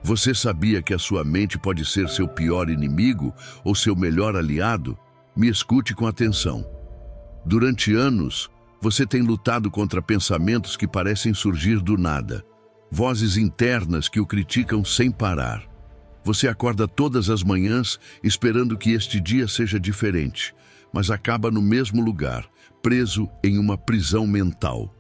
Você sabia que a sua mente pode ser seu pior inimigo ou seu melhor aliado? Me escute com atenção. Durante anos, você tem lutado contra pensamentos que parecem surgir do nada, vozes internas que o criticam sem parar. Você acorda todas as manhãs esperando que este dia seja diferente, mas acaba no mesmo lugar, preso em uma prisão mental.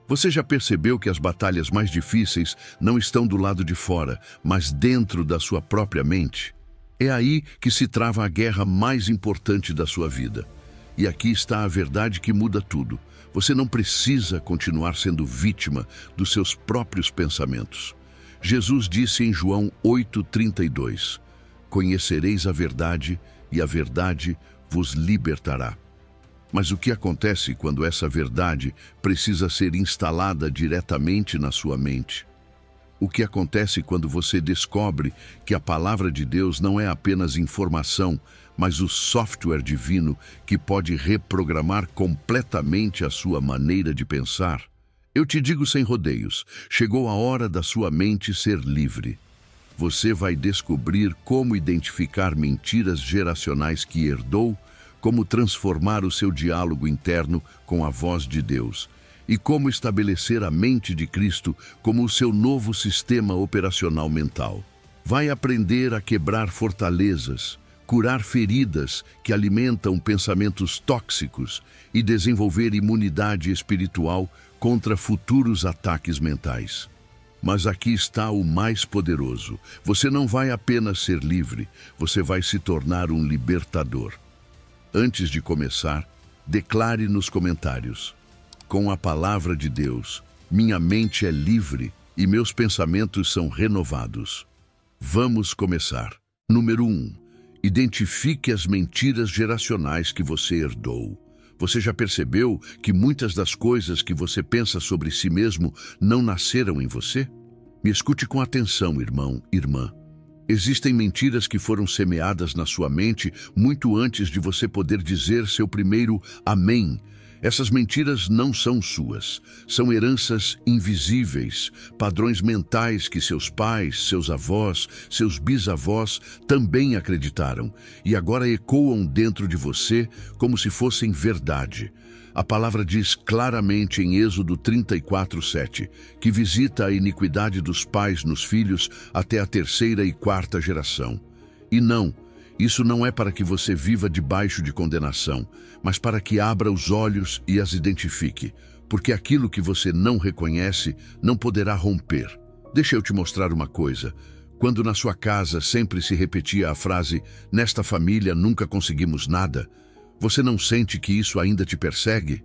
Você já percebeu que as batalhas mais difíceis não estão do lado de fora, mas dentro da sua própria mente? É aí que se trava a guerra mais importante da sua vida. E aqui está a verdade que muda tudo. Você não precisa continuar sendo vítima dos seus próprios pensamentos. Jesus disse em João 8,32: "Conhecereis a verdade, e a verdade vos libertará." Mas o que acontece quando essa verdade precisa ser instalada diretamente na sua mente? O que acontece quando você descobre que a palavra de Deus não é apenas informação, mas o software divino que pode reprogramar completamente a sua maneira de pensar? Eu te digo sem rodeios, chegou a hora da sua mente ser livre. Você vai descobrir como identificar mentiras geracionais que herdou, como transformar o seu diálogo interno com a voz de Deus e como estabelecer a mente de Cristo como o seu novo sistema operacional mental. Vai aprender a quebrar fortalezas, curar feridas que alimentam pensamentos tóxicos e desenvolver imunidade espiritual contra futuros ataques mentais. Mas aqui está o mais poderoso. Você não vai apenas ser livre, você vai se tornar um libertador. Antes de começar, declare nos comentários: com a palavra de Deus, minha mente é livre e meus pensamentos são renovados. Vamos começar. Número 1. Identifique as mentiras geracionais que você herdou. Você já percebeu que muitas das coisas que você pensa sobre si mesmo não nasceram em você? Me escute com atenção, irmão, irmã. Existem mentiras que foram semeadas na sua mente muito antes de você poder dizer seu primeiro amém. Essas mentiras não são suas, são heranças invisíveis, padrões mentais que seus pais, seus avós, seus bisavós também acreditaram e agora ecoam dentro de você como se fossem verdade. A palavra diz claramente em Êxodo 34:7 que visita a iniquidade dos pais nos filhos até a 3ª e 4ª geração. E não, isso não é para que você viva debaixo de condenação, mas para que abra os olhos e as identifique, porque aquilo que você não reconhece não poderá romper. Deixa eu te mostrar uma coisa. Quando na sua casa sempre se repetia a frase "nesta família nunca conseguimos nada", você não sente que isso ainda te persegue?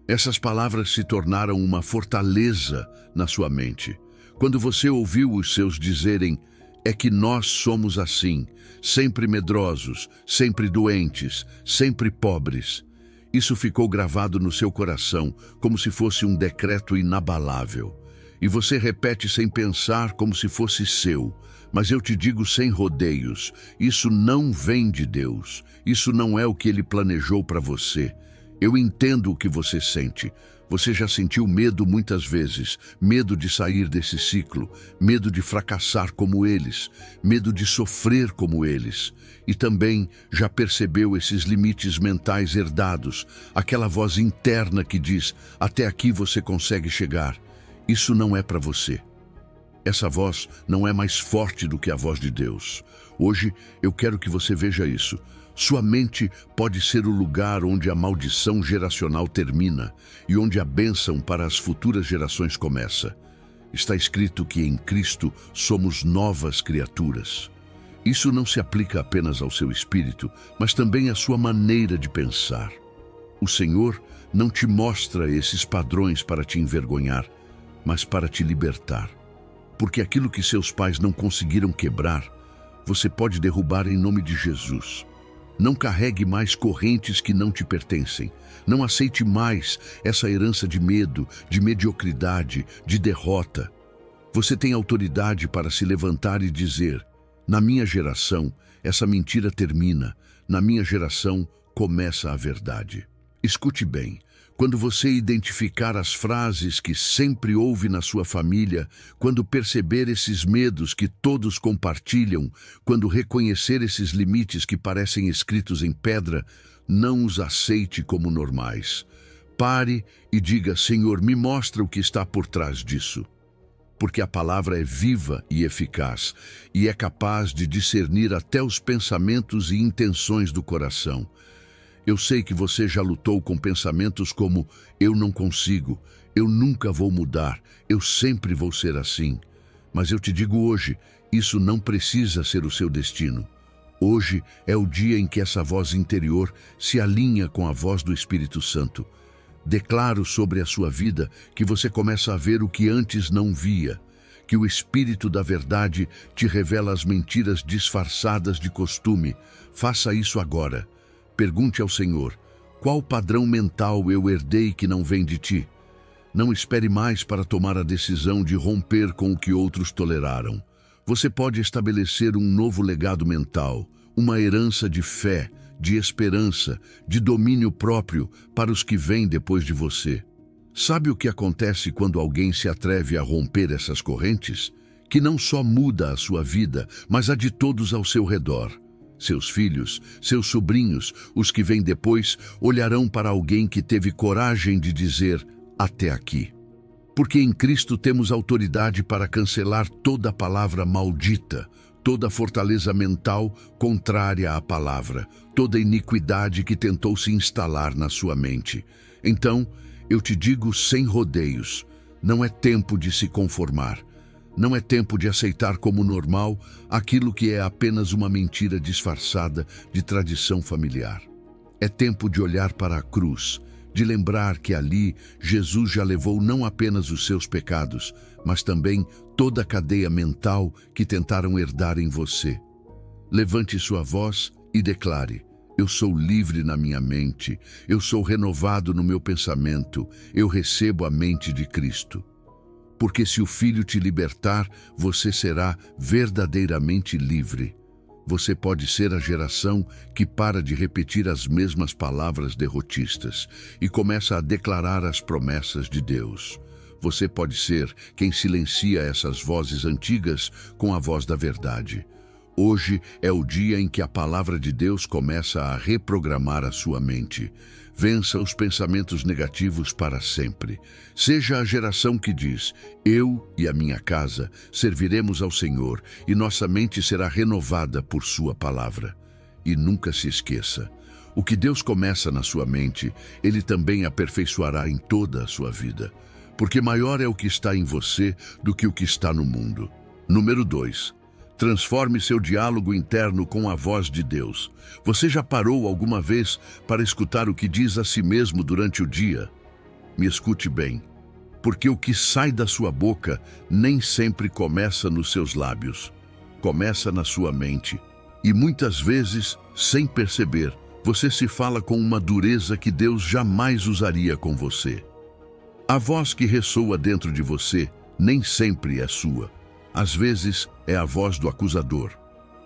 Essas palavras se tornaram uma fortaleza na sua mente. Quando você ouviu os seus dizerem: "É que nós somos assim, sempre medrosos, sempre doentes, sempre pobres", isso ficou gravado no seu coração como se fosse um decreto inabalável. E você repete sem pensar como se fosse seu. Mas eu te digo sem rodeios, isso não vem de Deus. Isso não é o que Ele planejou para você. Eu entendo o que você sente. Você já sentiu medo muitas vezes, medo de sair desse ciclo, medo de fracassar como eles, medo de sofrer como eles. E também já percebeu esses limites mentais herdados, aquela voz interna que diz: "Até aqui você consegue chegar." Isso não é para você. Essa voz não é mais forte do que a voz de Deus. Hoje eu quero que você veja isso. Sua mente pode ser o lugar onde a maldição geracional termina e onde a bênção para as futuras gerações começa. Está escrito que em Cristo somos novas criaturas. Isso não se aplica apenas ao seu espírito, mas também à sua maneira de pensar. O Senhor não te mostra esses padrões para te envergonhar, mas para te libertar. Porque aquilo que seus pais não conseguiram quebrar, você pode derrubar em nome de Jesus. Não carregue mais correntes que não te pertencem. Não aceite mais essa herança de medo, de mediocridade, de derrota. Você tem autoridade para se levantar e dizer: "Na minha geração, essa mentira termina. Na minha geração, começa a verdade." Escute bem. Quando você identificar as frases que sempre ouve na sua família, quando perceber esses medos que todos compartilham, quando reconhecer esses limites que parecem escritos em pedra, não os aceite como normais. Pare e diga: Senhor, me mostra o que está por trás disso. Porque a palavra é viva e eficaz, e é capaz de discernir até os pensamentos e intenções do coração. Eu sei que você já lutou com pensamentos como: eu não consigo, eu nunca vou mudar, eu sempre vou ser assim. Mas eu te digo hoje, isso não precisa ser o seu destino. Hoje é o dia em que essa voz interior se alinha com a voz do Espírito Santo. Declaro sobre a sua vida que você começa a ver o que antes não via, que o Espírito da verdade te revela as mentiras disfarçadas de costume. Faça isso agora. Pergunte ao Senhor: qual padrão mental eu herdei que não vem de ti? Não espere mais para tomar a decisão de romper com o que outros toleraram. Você pode estabelecer um novo legado mental, uma herança de fé, de esperança, de domínio próprio para os que vêm depois de você. Sabe o que acontece quando alguém se atreve a romper essas correntes? Que não só muda a sua vida, mas a de todos ao seu redor. Seus filhos, seus sobrinhos, os que vêm depois, olharão para alguém que teve coragem de dizer: até aqui. Porque em Cristo temos autoridade para cancelar toda palavra maldita, toda fortaleza mental contrária à palavra, toda iniquidade que tentou se instalar na sua mente. Então, eu te digo sem rodeios, não é tempo de se conformar. Não é tempo de aceitar como normal aquilo que é apenas uma mentira disfarçada de tradição familiar. É tempo de olhar para a cruz, de lembrar que ali Jesus já levou não apenas os seus pecados, mas também toda a cadeia mental que tentaram herdar em você. Levante sua voz e declare: eu sou livre na minha mente, eu sou renovado no meu pensamento, eu recebo a mente de Cristo. Porque se o Filho te libertar, você será verdadeiramente livre. Você pode ser a geração que para de repetir as mesmas palavras derrotistas e começa a declarar as promessas de Deus. Você pode ser quem silencia essas vozes antigas com a voz da verdade. Hoje é o dia em que a palavra de Deus começa a reprogramar a sua mente. Vença os pensamentos negativos para sempre. Seja a geração que diz: eu e a minha casa serviremos ao Senhor, e nossa mente será renovada por sua palavra. E nunca se esqueça: o que Deus começa na sua mente, Ele também aperfeiçoará em toda a sua vida. Porque maior é o que está em você do que o que está no mundo. Número 2. Transforme seu diálogo interno com a voz de Deus. Você já parou alguma vez para escutar o que diz a si mesmo durante o dia? Me escute bem, porque o que sai da sua boca nem sempre começa nos seus lábios. Começa na sua mente. E muitas vezes, sem perceber, você se fala com uma dureza que Deus jamais usaria com você. A voz que ressoa dentro de você nem sempre é sua. Às vezes é a voz do acusador.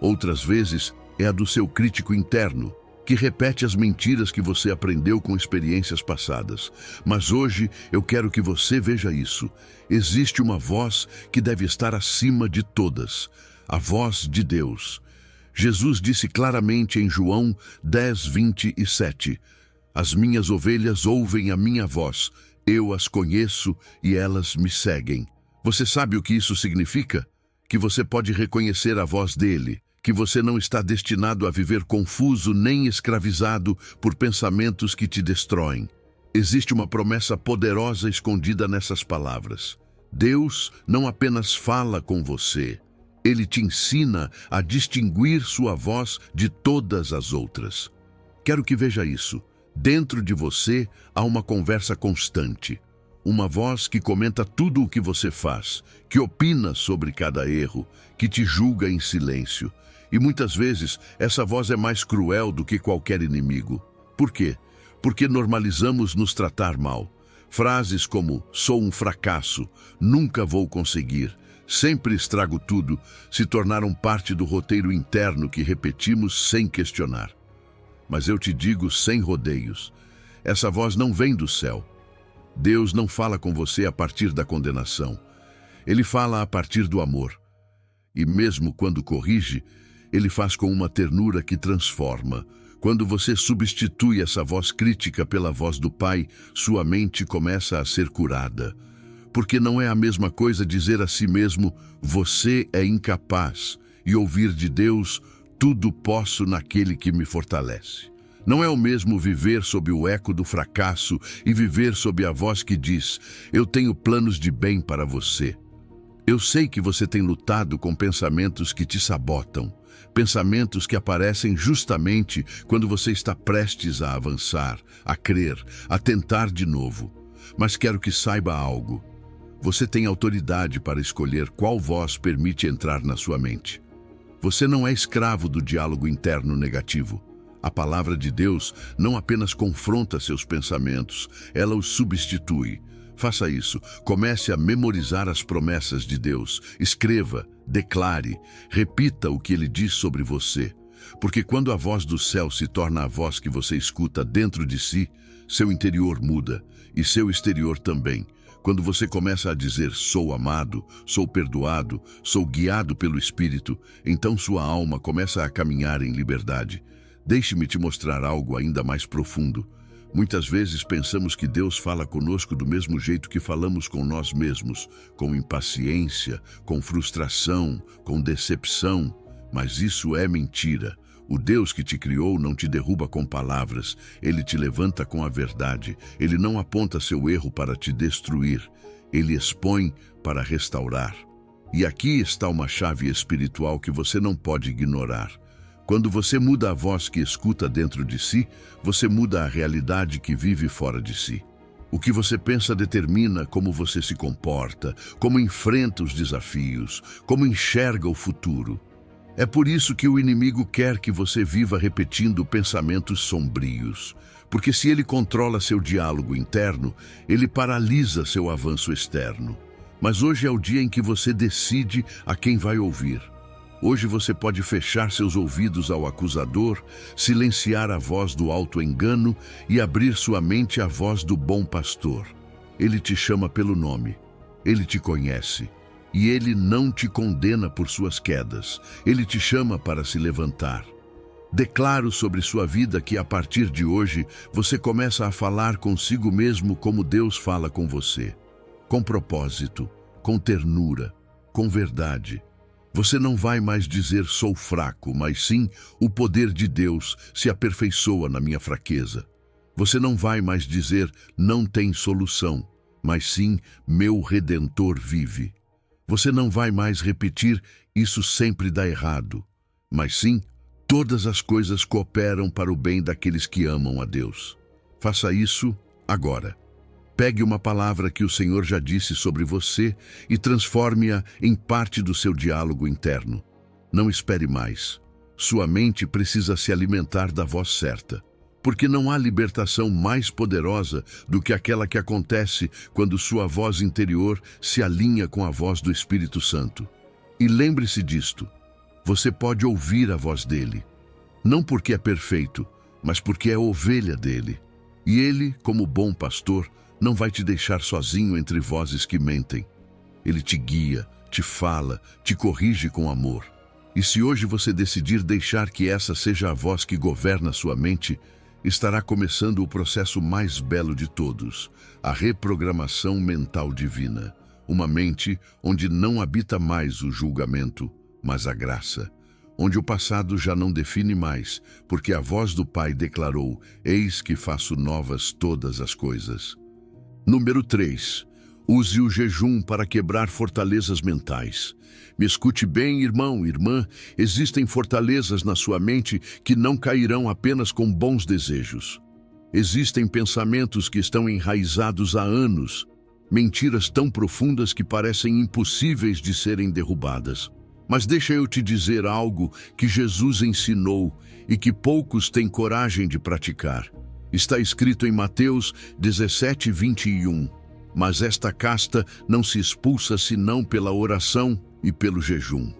Outras vezes é a do seu crítico interno, que repete as mentiras que você aprendeu com experiências passadas. Mas hoje eu quero que você veja isso. Existe uma voz que deve estar acima de todas, a voz de Deus. Jesus disse claramente em João 10:27, as minhas ovelhas ouvem a minha voz, eu as conheço e elas me seguem. Você sabe o que isso significa? Que você pode reconhecer a voz dele, que você não está destinado a viver confuso nem escravizado por pensamentos que te destroem. Existe uma promessa poderosa escondida nessas palavras. Deus não apenas fala com você, Ele te ensina a distinguir sua voz de todas as outras. Quero que veja isso. Dentro de você há uma conversa constante. Uma voz que comenta tudo o que você faz, que opina sobre cada erro, que te julga em silêncio. E muitas vezes essa voz é mais cruel do que qualquer inimigo. Por quê? Porque normalizamos nos tratar mal. Frases como sou um fracasso, nunca vou conseguir, sempre estrago tudo, se tornaram parte do roteiro interno que repetimos sem questionar. Mas eu te digo sem rodeios, Essa voz não vem do céu. Deus não fala com você a partir da condenação. Ele fala a partir do amor. E mesmo quando corrige, Ele faz com uma ternura que transforma. Quando você substitui essa voz crítica pela voz do Pai, sua mente começa a ser curada. Porque não é a mesma coisa dizer a si mesmo, você é incapaz, e ouvir de Deus, tudo posso naquele que me fortalece. Não é o mesmo viver sob o eco do fracasso e viver sob a voz que diz, eu tenho planos de bem para você. Eu sei que você tem lutado com pensamentos que te sabotam, pensamentos que aparecem justamente quando você está prestes a avançar, a crer, a tentar de novo. Mas quero que saiba algo. Você tem autoridade para escolher qual voz permite entrar na sua mente. Você não é escravo do diálogo interno negativo. A palavra de Deus não apenas confronta seus pensamentos, ela os substitui. Faça isso. Comece a memorizar as promessas de Deus. Escreva, declare, repita o que Ele diz sobre você. Porque quando a voz do céu se torna a voz que você escuta dentro de si, seu interior muda e seu exterior também. Quando você começa a dizer, sou amado, sou perdoado, sou guiado pelo Espírito, então sua alma começa a caminhar em liberdade. Deixe-me te mostrar algo ainda mais profundo. Muitas vezes pensamos que Deus fala conosco do mesmo jeito que falamos com nós mesmos, com impaciência, com frustração, com decepção. Mas isso é mentira. O Deus que te criou não te derruba com palavras, Ele te levanta com a verdade. Ele não aponta seu erro para te destruir, Ele expõe para restaurar. E aqui está uma chave espiritual que você não pode ignorar. Quando você muda a voz que escuta dentro de si, você muda a realidade que vive fora de si. O que você pensa determina como você se comporta, como enfrenta os desafios, como enxerga o futuro. É por isso que o inimigo quer que você viva repetindo pensamentos sombrios. Porque se ele controla seu diálogo interno, ele paralisa seu avanço externo. Mas hoje é o dia em que você decide a quem vai ouvir. Hoje você pode fechar seus ouvidos ao acusador, silenciar a voz do auto-engano e abrir sua mente à voz do bom pastor. Ele te chama pelo nome, ele te conhece e ele não te condena por suas quedas. Ele te chama para se levantar. Declaro sobre sua vida que a partir de hoje você começa a falar consigo mesmo como Deus fala com você. Com propósito, com ternura, com verdade. Você não vai mais dizer sou fraco, mas sim o poder de Deus se aperfeiçoa na minha fraqueza. Você não vai mais dizer não tem solução, mas sim meu Redentor vive. Você não vai mais repetir isso sempre dá errado, mas sim todas as coisas cooperam para o bem daqueles que amam a Deus. Faça isso agora. Pegue uma palavra que o Senhor já disse sobre você e transforme-a em parte do seu diálogo interno. Não espere mais. Sua mente precisa se alimentar da voz certa, porque não há libertação mais poderosa do que aquela que acontece quando sua voz interior se alinha com a voz do Espírito Santo. E lembre-se disto, você pode ouvir a voz dele, não porque é perfeito, mas porque é ovelha dele. E ele, como bom pastor, não vai te deixar sozinho entre vozes que mentem. Ele te guia, te fala, te corrige com amor. E se hoje você decidir deixar que essa seja a voz que governa sua mente, estará começando o processo mais belo de todos, a reprogramação mental divina. Uma mente onde não habita mais o julgamento, mas a graça. Onde o passado já não define mais, porque a voz do Pai declarou, eis que faço novas todas as coisas. Número 3. Use o jejum para quebrar fortalezas mentais. Me escute bem, irmão, irmã, existem fortalezas na sua mente que não cairão apenas com bons desejos. Existem pensamentos que estão enraizados há anos, mentiras tão profundas que parecem impossíveis de serem derrubadas. Mas deixa eu te dizer algo que Jesus ensinou e que poucos têm coragem de praticar. Está escrito em Mateus 17:21, mas esta casta não se expulsa senão pela oração e pelo jejum.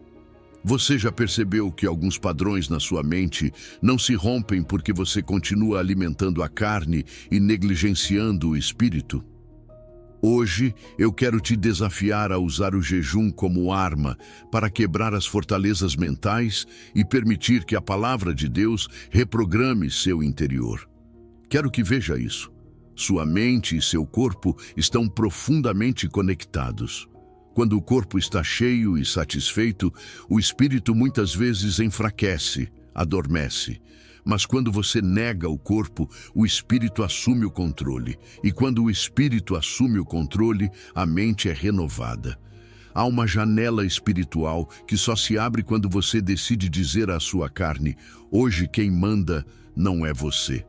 Você já percebeu que alguns padrões na sua mente não se rompem porque você continua alimentando a carne e negligenciando o espírito? Hoje, eu quero te desafiar a usar o jejum como arma para quebrar as fortalezas mentais e permitir que a palavra de Deus reprograme seu interior. Quero que veja isso. Sua mente e seu corpo estão profundamente conectados. Quando o corpo está cheio e satisfeito, o espírito muitas vezes enfraquece, adormece. Mas quando você nega o corpo, o espírito assume o controle. E quando o espírito assume o controle, a mente é renovada. Há uma janela espiritual que só se abre quando você decide dizer à sua carne: hoje quem manda não é você.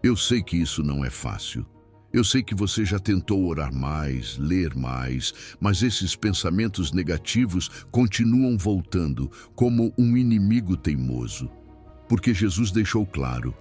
Eu sei que isso não é fácil. Eu sei que você já tentou orar mais, ler mais, mas esses pensamentos negativos continuam voltando como um inimigo teimoso. Porque Jesus deixou claro,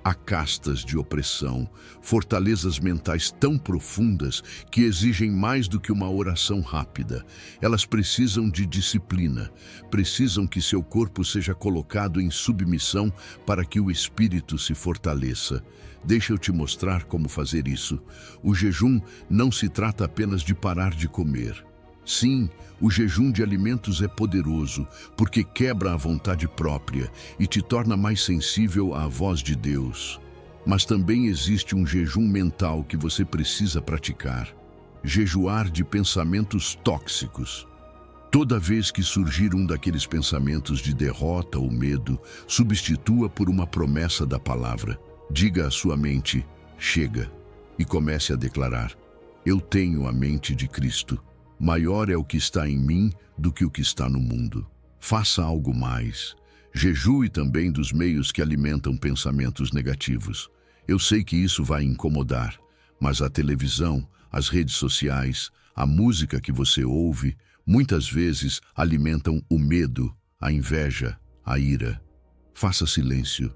há castas de opressão, fortalezas mentais tão profundas que exigem mais do que uma oração rápida. Elas precisam de disciplina, precisam que seu corpo seja colocado em submissão para que o espírito se fortaleça. Deixa eu te mostrar como fazer isso. O jejum não se trata apenas de parar de comer. Sim, o jejum de alimentos é poderoso, porque quebra a vontade própria e te torna mais sensível à voz de Deus. Mas também existe um jejum mental que você precisa praticar. Jejuar de pensamentos tóxicos. Toda vez que surgir um daqueles pensamentos de derrota ou medo, substitua por uma promessa da palavra. Diga à sua mente, chega, e comece a declarar, eu tenho a mente de Cristo. Maior é o que está em mim do que o que está no mundo. Faça algo mais. Jejue também dos meios que alimentam pensamentos negativos. Eu sei que isso vai incomodar, mas a televisão, as redes sociais, a música que você ouve, muitas vezes alimentam o medo, a inveja, a ira. Faça silêncio.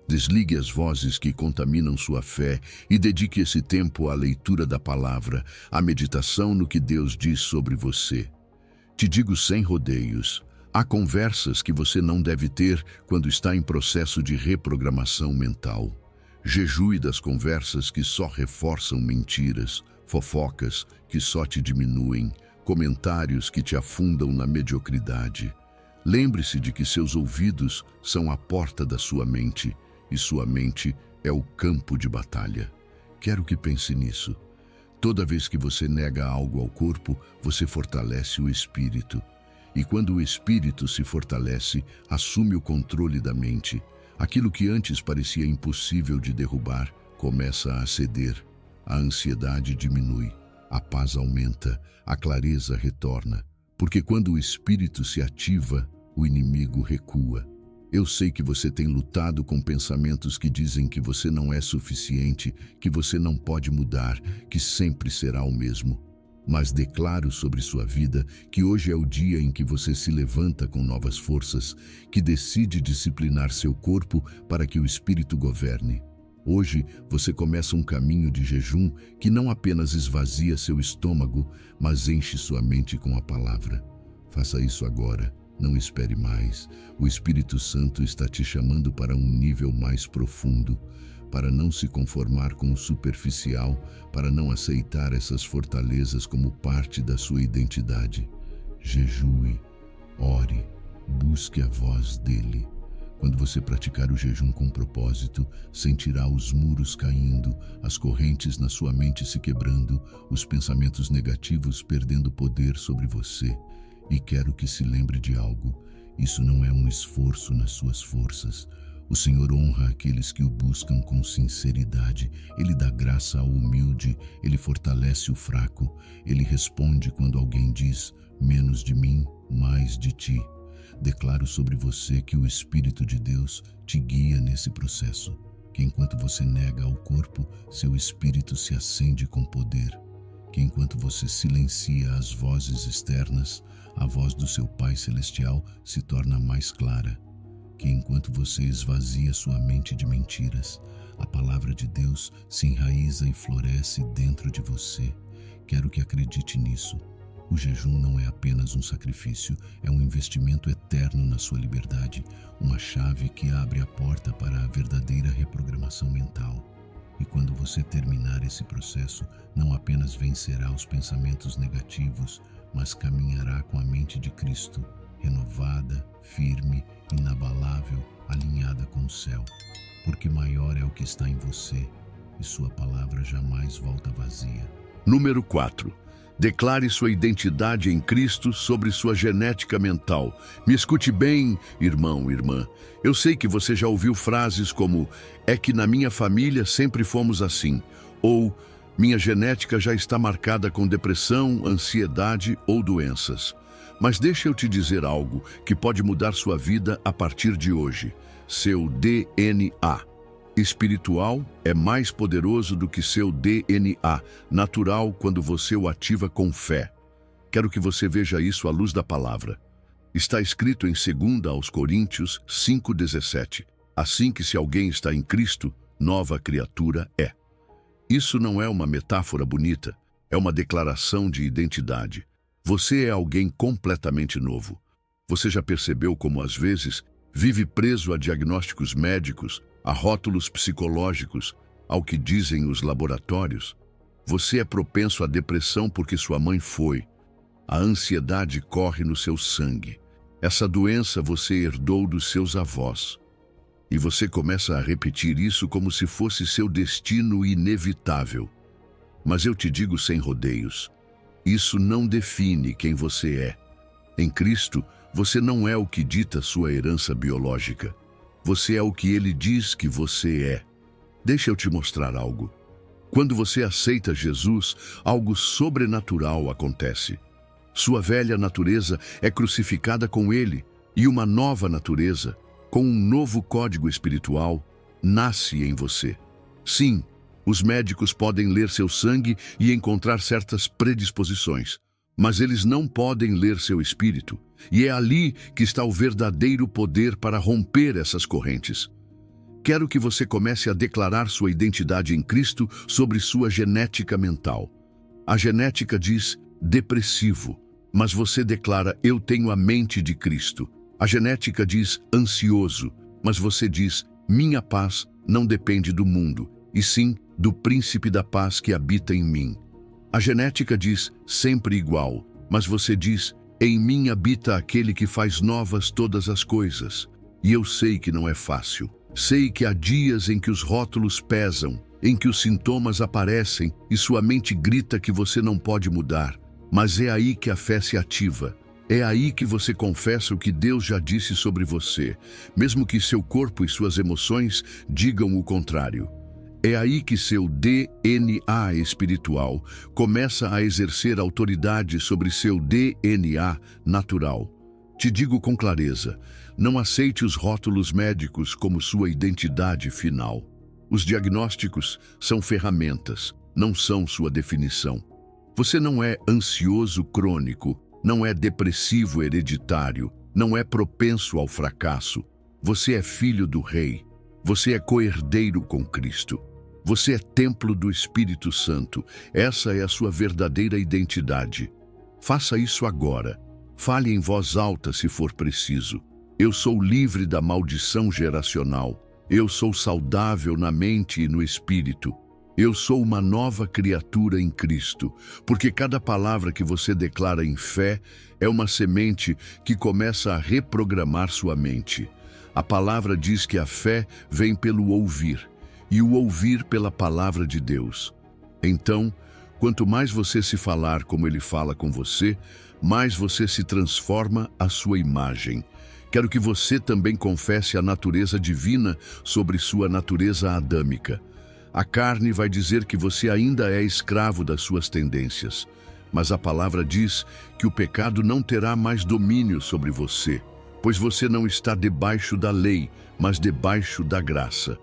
Desligue as vozes que contaminam sua fé e dedique esse tempo à leitura da palavra, à meditação no que Deus diz sobre você. Te digo sem rodeios, há conversas que você não deve ter quando está em processo de reprogramação mental. Jejue das conversas que só reforçam mentiras, fofocas que só te diminuem, comentários que te afundam na mediocridade. Lembre-se de que seus ouvidos são a porta da sua mente, e sua mente é o campo de batalha. Quero que pense nisso. Toda vez que você nega algo ao corpo, você fortalece o espírito. E quando o espírito se fortalece, assume o controle da mente. Aquilo que antes parecia impossível de derrubar, começa a ceder. A ansiedade diminui, a paz aumenta, a clareza retorna. Porque quando o espírito se ativa, o inimigo recua. Eu sei que você tem lutado com pensamentos que dizem que você não é suficiente, que você não pode mudar, que sempre será o mesmo. Mas declaro sobre sua vida que hoje é o dia em que você se levanta com novas forças, que decide disciplinar seu corpo para que o espírito governe. Hoje você começa um caminho de jejum que não apenas esvazia seu estômago, mas enche sua mente com a palavra. Faça isso agora. Não espere mais. O Espírito Santo está te chamando para um nível mais profundo, para não se conformar com o superficial, para não aceitar essas fortalezas como parte da sua identidade. Jejue, ore, busque a voz dele. Quando você praticar o jejum com propósito, sentirá os muros caindo, as correntes na sua mente se quebrando, os pensamentos negativos perdendo poder sobre você. E quero que se lembre de algo. Isso não é um esforço nas suas forças. O Senhor honra aqueles que o buscam com sinceridade. Ele dá graça ao humilde, ele fortalece o fraco. Ele responde quando alguém diz, menos de mim, mais de ti. Declaro sobre você que o Espírito de Deus te guia nesse processo. Que enquanto você nega ao corpo, seu espírito se acende com poder. Que enquanto você silencia as vozes externas, a voz do seu Pai Celestial se torna mais clara. Que enquanto você esvazia sua mente de mentiras, a palavra de Deus se enraiza e floresce dentro de você. Quero que acredite nisso. O jejum não é apenas um sacrifício, é um investimento eterno na sua liberdade, uma chave que abre a porta para a verdadeira reprogramação mental. E quando você terminar esse processo, não apenas vencerá os pensamentos negativos, mas caminhará com a mente de Cristo, renovada, firme, inabalável, alinhada com o céu. Porque maior é o que está em você, e sua palavra jamais volta vazia. Número 4. Declare sua identidade em Cristo sobre sua genética mental. Me escute bem, irmão, irmã. Eu sei que você já ouviu frases como "é que na minha família sempre fomos assim", ou "minha genética já está marcada com depressão, ansiedade ou doenças". Mas deixa eu te dizer algo que pode mudar sua vida a partir de hoje. Seu DNA espiritual é mais poderoso do que seu DNA natural quando você o ativa com fé. Quero que você veja isso à luz da palavra. Está escrito em 2 aos Coríntios 5,17. Assim que se alguém está em Cristo, nova criatura é. Isso não é uma metáfora bonita, é uma declaração de identidade. Você é alguém completamente novo. Você já percebeu como às vezes vive preso a diagnósticos médicos, a rótulos psicológicos, ao que dizem os laboratórios? Você é propenso à depressão porque sua mãe foi. A ansiedade corre no seu sangue. Essa doença você herdou dos seus avós. E você começa a repetir isso como se fosse seu destino inevitável. Mas eu te digo sem rodeios, isso não define quem você é. Em Cristo, você não é o que dita sua herança biológica. Você é o que Ele diz que você é. Deixa eu te mostrar algo. Quando você aceita Jesus, algo sobrenatural acontece. Sua velha natureza é crucificada com Ele, e uma nova natureza, com um novo código espiritual, nasce em você. Sim, os médicos podem ler seu sangue e encontrar certas predisposições, mas eles não podem ler seu espírito, e é ali que está o verdadeiro poder para romper essas correntes. Quero que você comece a declarar sua identidade em Cristo sobre sua genética mental. A genética diz depressivo, mas você declara eu tenho a mente de Cristo. A genética diz ansioso, mas você diz minha paz não depende do mundo, e sim do príncipe da paz que habita em mim. A genética diz sempre igual, mas você diz em mim habita aquele que faz novas todas as coisas. E eu sei que não é fácil. Sei que há dias em que os rótulos pesam, em que os sintomas aparecem e sua mente grita que você não pode mudar. Mas é aí que a fé se ativa. É aí que você confessa o que Deus já disse sobre você, mesmo que seu corpo e suas emoções digam o contrário. É aí que seu DNA espiritual começa a exercer autoridade sobre seu DNA natural. Te digo com clareza, não aceite os rótulos médicos como sua identidade final. Os diagnósticos são ferramentas, não são sua definição. Você não é ansioso crônico, não é depressivo hereditário, não é propenso ao fracasso. Você é filho do Rei. Você é coerdeiro com Cristo. Você é templo do Espírito Santo. Essa é a sua verdadeira identidade. Faça isso agora. Fale em voz alta se for preciso. Eu sou livre da maldição geracional. Eu sou saudável na mente e no espírito. Eu sou uma nova criatura em Cristo, porque cada palavra que você declara em fé é uma semente que começa a reprogramar sua mente. A palavra diz que a fé vem pelo ouvir, e o ouvir pela palavra de Deus. Então, quanto mais você se falar como Ele fala com você, mais você se transforma à sua imagem. Quero que você também confesse a natureza divina sobre sua natureza adâmica. A carne vai dizer que você ainda é escravo das suas tendências, mas a palavra diz que o pecado não terá mais domínio sobre você, pois você não está debaixo da lei, mas debaixo da graça.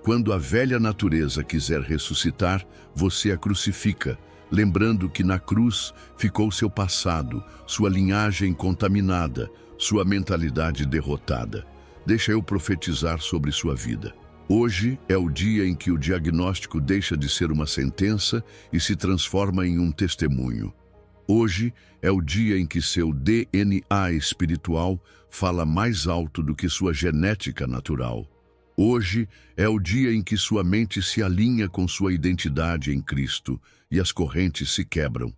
Quando a velha natureza quiser ressuscitar, você a crucifica, lembrando que na cruz ficou seu passado, sua linhagem contaminada, sua mentalidade derrotada. Deixa eu profetizar sobre sua vida. Hoje é o dia em que o diagnóstico deixa de ser uma sentença e se transforma em um testemunho. Hoje é o dia em que seu DNA espiritual fala mais alto do que sua genética natural. Hoje é o dia em que sua mente se alinha com sua identidade em Cristo e as correntes se quebram.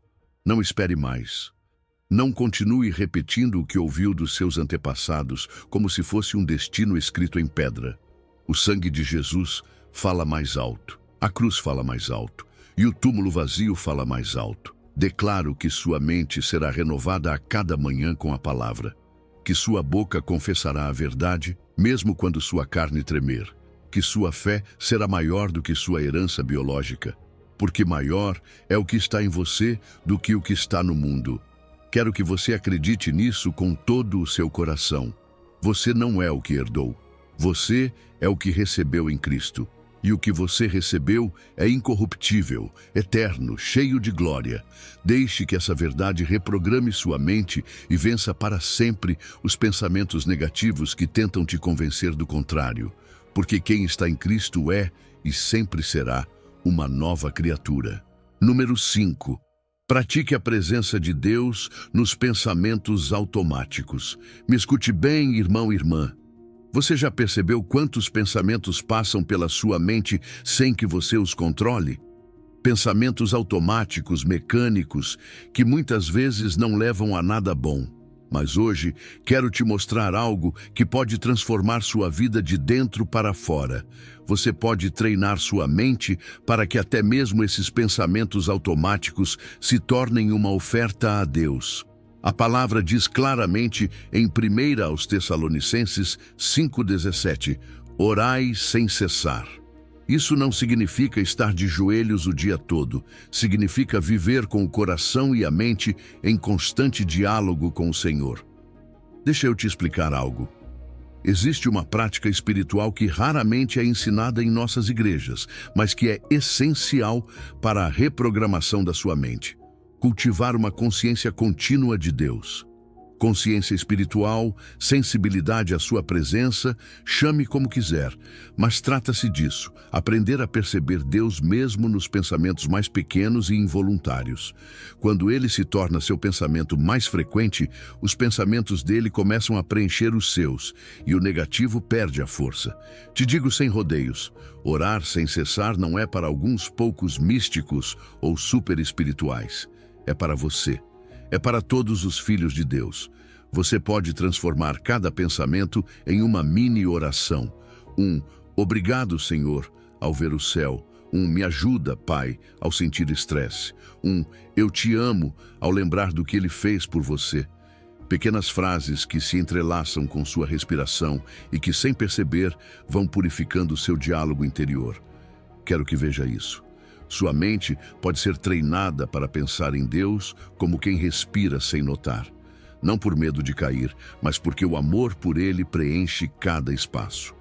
Não espere mais. Não continue repetindo o que ouviu dos seus antepassados como se fosse um destino escrito em pedra. O sangue de Jesus fala mais alto, a cruz fala mais alto e o túmulo vazio fala mais alto. Declaro que sua mente será renovada a cada manhã com a palavra, que sua boca confessará a verdade, mesmo quando sua carne tremer, que sua fé será maior do que sua herança biológica, porque maior é o que está em você do que o que está no mundo. Quero que você acredite nisso com todo o seu coração. Você não é o que herdou. Você é o que recebeu em Cristo. E o que você recebeu é incorruptível, eterno, cheio de glória. Deixe que essa verdade reprograme sua mente e vença para sempre os pensamentos negativos que tentam te convencer do contrário. Porque quem está em Cristo é, e sempre será, uma nova criatura. Número 5. Pratique a presença de Deus nos pensamentos automáticos. Me escute bem, irmão e irmã. Você já percebeu quantos pensamentos passam pela sua mente sem que você os controle? Pensamentos automáticos, mecânicos, que muitas vezes não levam a nada bom. Mas hoje quero te mostrar algo que pode transformar sua vida de dentro para fora. Você pode treinar sua mente para que até mesmo esses pensamentos automáticos se tornem uma oferta a Deus. A palavra diz claramente em 1 aos Tessalonicenses 5,17, orai sem cessar. Isso não significa estar de joelhos o dia todo, significa viver com o coração e a mente em constante diálogo com o Senhor. Deixa eu te explicar algo. Existe uma prática espiritual que raramente é ensinada em nossas igrejas, mas que é essencial para a reprogramação da sua mente. Cultivar uma consciência contínua de Deus. Consciência espiritual, sensibilidade à sua presença, chame como quiser, mas trata-se disso, aprender a perceber Deus mesmo nos pensamentos mais pequenos e involuntários. Quando ele se torna seu pensamento mais frequente, os pensamentos dele começam a preencher os seus, e o negativo perde a força. Te digo sem rodeios, orar sem cessar não é para alguns poucos místicos ou super espirituais. É para você. É para todos os filhos de Deus. Você pode transformar cada pensamento em uma mini oração. Obrigado, Senhor, ao ver o céu. Me ajuda, Pai, ao sentir estresse. Eu te amo, ao lembrar do que Ele fez por você. Pequenas frases que se entrelaçam com sua respiração e que, sem perceber, vão purificando o seu diálogo interior. Quero que veja isso. Sua mente pode ser treinada para pensar em Deus como quem respira sem notar. Não por medo de cair, mas porque o amor por Ele preenche cada espaço.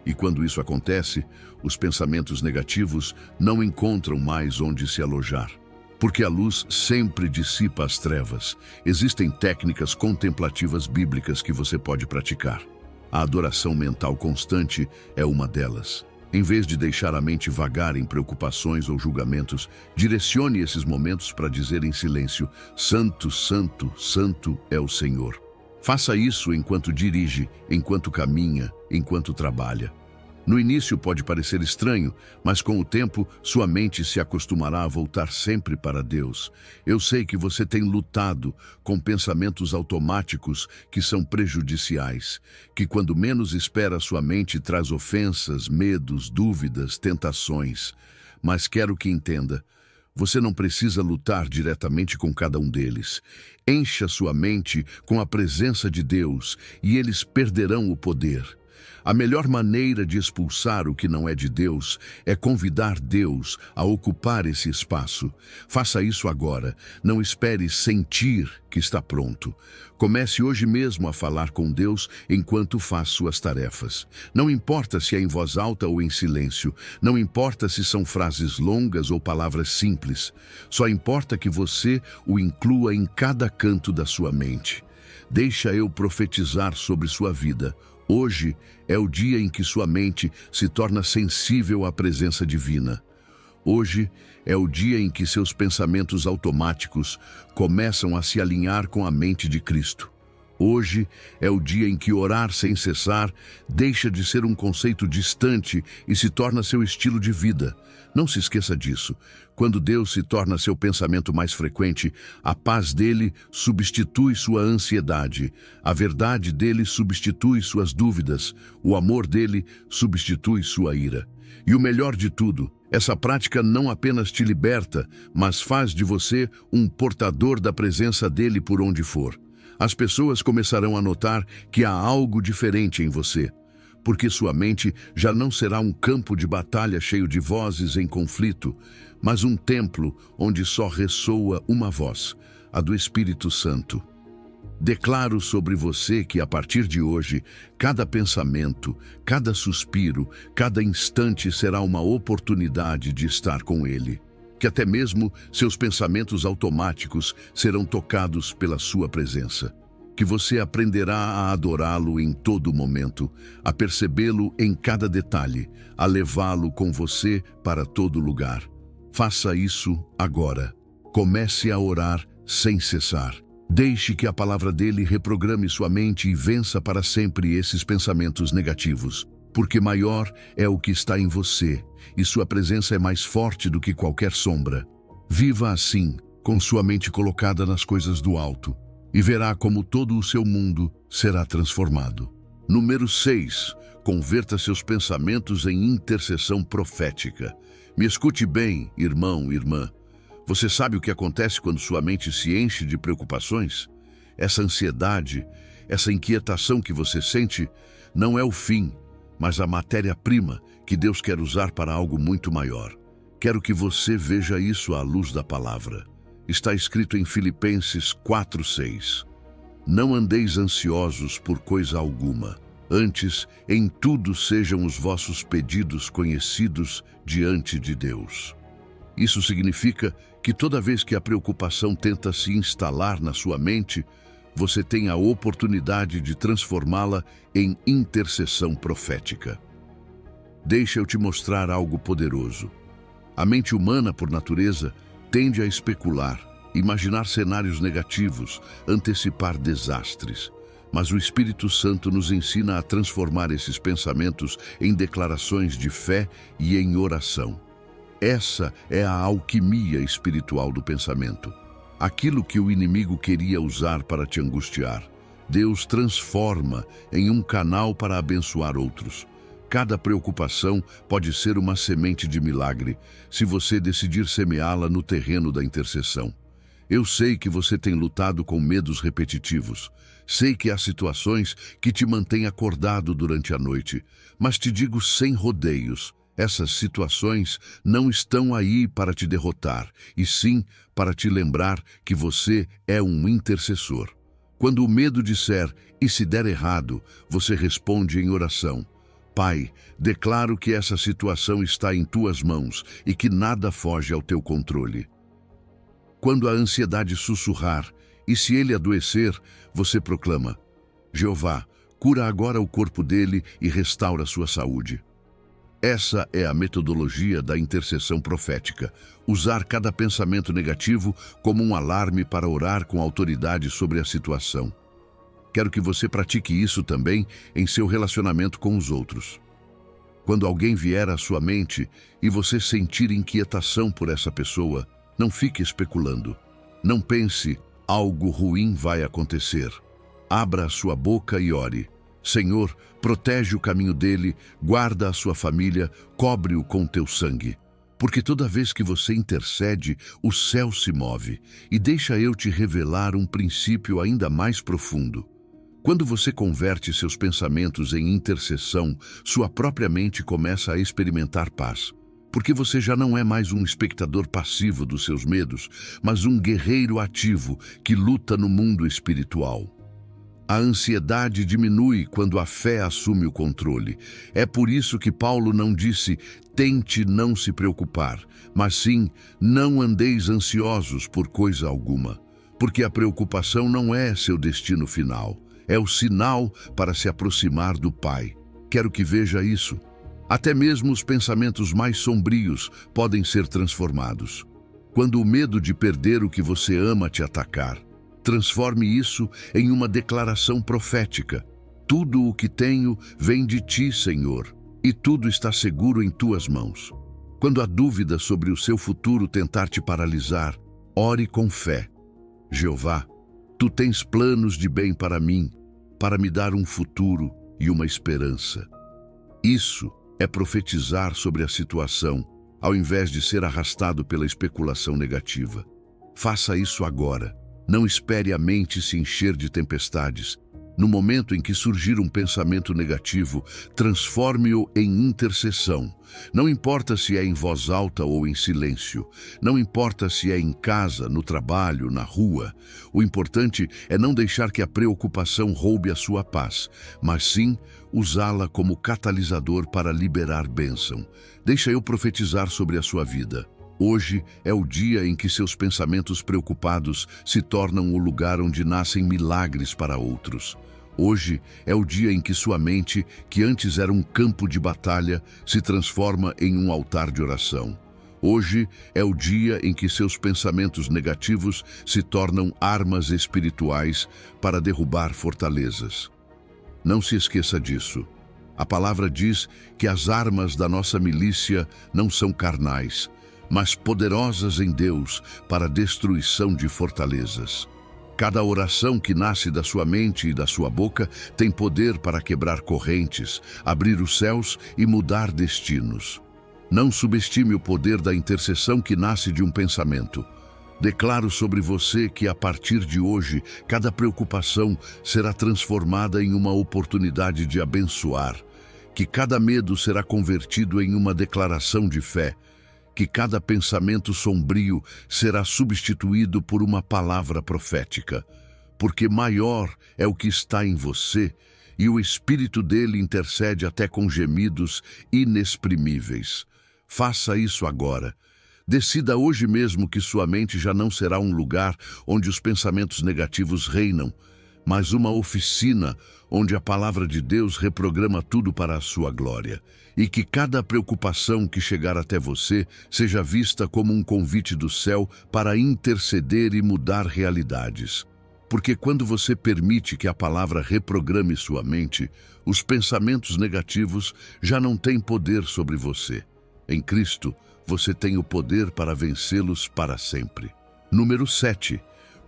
E quando isso acontece, os pensamentos negativos não encontram mais onde se alojar. Porque a luz sempre dissipa as trevas. Existem técnicas contemplativas bíblicas que você pode praticar. A adoração mental constante é uma delas. Em vez de deixar a mente vagar em preocupações ou julgamentos, direcione esses momentos para dizer em silêncio, Santo, Santo, Santo é o Senhor. Faça isso enquanto dirige, enquanto caminha, enquanto trabalha. No início pode parecer estranho, mas com o tempo sua mente se acostumará a voltar sempre para Deus. Eu sei que você tem lutado com pensamentos automáticos que são prejudiciais, que quando menos espera sua mente traz ofensas, medos, dúvidas, tentações. Mas quero que entenda, você não precisa lutar diretamente com cada um deles. Encha sua mente com a presença de Deus e eles perderão o poder. A melhor maneira de expulsar o que não é de Deus é convidar Deus a ocupar esse espaço. Faça isso agora. Não espere sentir que está pronto. Comece hoje mesmo a falar com Deus enquanto faz suas tarefas. Não importa se é em voz alta ou em silêncio. Não importa se são frases longas ou palavras simples. Só importa que você o inclua em cada canto da sua mente. Deixa eu profetizar sobre sua vida. Hoje é o dia em que sua mente se torna sensível à presença divina. Hoje é o dia em que seus pensamentos automáticos começam a se alinhar com a mente de Cristo. Hoje é o dia em que orar sem cessar deixa de ser um conceito distante e se torna seu estilo de vida. Não se esqueça disso. Quando Deus se torna seu pensamento mais frequente, a paz dele substitui sua ansiedade, a verdade dele substitui suas dúvidas, o amor dele substitui sua ira. E o melhor de tudo, essa prática não apenas te liberta, mas faz de você um portador da presença dele por onde for. As pessoas começarão a notar que há algo diferente em você, porque sua mente já não será um campo de batalha cheio de vozes em conflito, mas um templo onde só ressoa uma voz, a do Espírito Santo. Declaro sobre você que, a partir de hoje, cada pensamento, cada suspiro, cada instante será uma oportunidade de estar com Ele. Que até mesmo seus pensamentos automáticos serão tocados pela sua presença. Que você aprenderá a adorá-lo em todo momento, a percebê-lo em cada detalhe, a levá-lo com você para todo lugar. Faça isso agora. Comece a orar sem cessar. Deixe que a palavra dele reprograme sua mente e vença para sempre esses pensamentos negativos, porque maior é o que está em você, e sua presença é mais forte do que qualquer sombra. Viva assim, com sua mente colocada nas coisas do alto, e verá como todo o seu mundo será transformado. Número 6. Converta seus pensamentos em intercessão profética. Me escute bem, irmão, irmã. Você sabe o que acontece quando sua mente se enche de preocupações? Essa ansiedade, essa inquietação que você sente, não é o fim, mas a matéria-prima que Deus quer usar para algo muito maior. Quero que você veja isso à luz da palavra. Está escrito em Filipenses 4:6. Não andeis ansiosos por coisa alguma. Antes, em tudo sejam os vossos pedidos conhecidos diante de Deus. Isso significa que toda vez que a preocupação tenta se instalar na sua mente, você tem a oportunidade de transformá-la em intercessão profética. Deixa eu te mostrar algo poderoso. A mente humana, por natureza, tende a especular, imaginar cenários negativos, antecipar desastres. Mas o Espírito Santo nos ensina a transformar esses pensamentos em declarações de fé e em oração. Essa é a alquimia espiritual do pensamento. Aquilo que o inimigo queria usar para te angustiar, Deus transforma em um canal para abençoar outros. Cada preocupação pode ser uma semente de milagre, se você decidir semeá-la no terreno da intercessão. Eu sei que você tem lutado com medos repetitivos. Sei que há situações que te mantêm acordado durante a noite, mas te digo sem rodeios. Essas situações não estão aí para te derrotar, e sim para te lembrar que você é um intercessor. Quando o medo disser, e se der errado, você responde em oração. Pai, declaro que essa situação está em tuas mãos e que nada foge ao teu controle. Quando a ansiedade sussurrar, e se ele adoecer, você proclama, Jeová, cura agora o corpo dele e restaura sua saúde. Essa é a metodologia da intercessão profética, usar cada pensamento negativo como um alarme para orar com autoridade sobre a situação. Quero que você pratique isso também em seu relacionamento com os outros. Quando alguém vier à sua mente e você sentir inquietação por essa pessoa, não fique especulando. Não pense, algo ruim vai acontecer. Abra a sua boca e ore. Senhor, protege o caminho dele, guarda a sua família, cobre-o com teu sangue. Porque toda vez que você intercede, o céu se move. E deixa eu te revelar um princípio ainda mais profundo. Quando você converte seus pensamentos em intercessão, sua própria mente começa a experimentar paz. Porque você já não é mais um espectador passivo dos seus medos, mas um guerreiro ativo que luta no mundo espiritual. A ansiedade diminui quando a fé assume o controle. É por isso que Paulo não disse, tente não se preocupar, mas sim, não andeis ansiosos por coisa alguma. Porque a preocupação não é seu destino final, é o sinal para se aproximar do Pai. Quero que veja isso. Até mesmo os pensamentos mais sombrios podem ser transformados. Quando o medo de perder o que você ama te atacar, transforme isso em uma declaração profética. Tudo o que tenho vem de ti, Senhor, e tudo está seguro em tuas mãos. Quando a dúvida sobre o seu futuro tentar te paralisar, ore com fé. Jeová, tu tens planos de bem para mim, para me dar um futuro e uma esperança. Isso é profetizar sobre a situação, ao invés de ser arrastado pela especulação negativa. Faça isso agora. Não espere a mente se encher de tempestades. No momento em que surgir um pensamento negativo, transforme-o em intercessão. Não importa se é em voz alta ou em silêncio. Não importa se é em casa, no trabalho, na rua. O importante é não deixar que a preocupação roube a sua paz, mas sim usá-la como catalisador para liberar bênção. Deixa eu profetizar sobre a sua vida. Hoje é o dia em que seus pensamentos preocupados se tornam o lugar onde nascem milagres para outros. Hoje é o dia em que sua mente, que antes era um campo de batalha, se transforma em um altar de oração. Hoje é o dia em que seus pensamentos negativos se tornam armas espirituais para derrubar fortalezas. Não se esqueça disso. A palavra diz que as armas da nossa milícia não são carnais, mas poderosas em Deus para a destruição de fortalezas. Cada oração que nasce da sua mente e da sua boca tem poder para quebrar correntes, abrir os céus e mudar destinos. Não subestime o poder da intercessão que nasce de um pensamento. Declaro sobre você que, a partir de hoje, cada preocupação será transformada em uma oportunidade de abençoar, que cada medo será convertido em uma declaração de fé, que cada pensamento sombrio será substituído por uma palavra profética, porque maior é o que está em você, e o Espírito dele intercede até com gemidos inexprimíveis. Faça isso agora. Decida hoje mesmo que sua mente já não será um lugar onde os pensamentos negativos reinam, mas uma oficina onde a palavra de Deus reprograma tudo para a sua glória, e que cada preocupação que chegar até você seja vista como um convite do céu para interceder e mudar realidades. Porque quando você permite que a palavra reprograme sua mente, os pensamentos negativos já não têm poder sobre você. Em Cristo, você tem o poder para vencê-los para sempre. Número 7.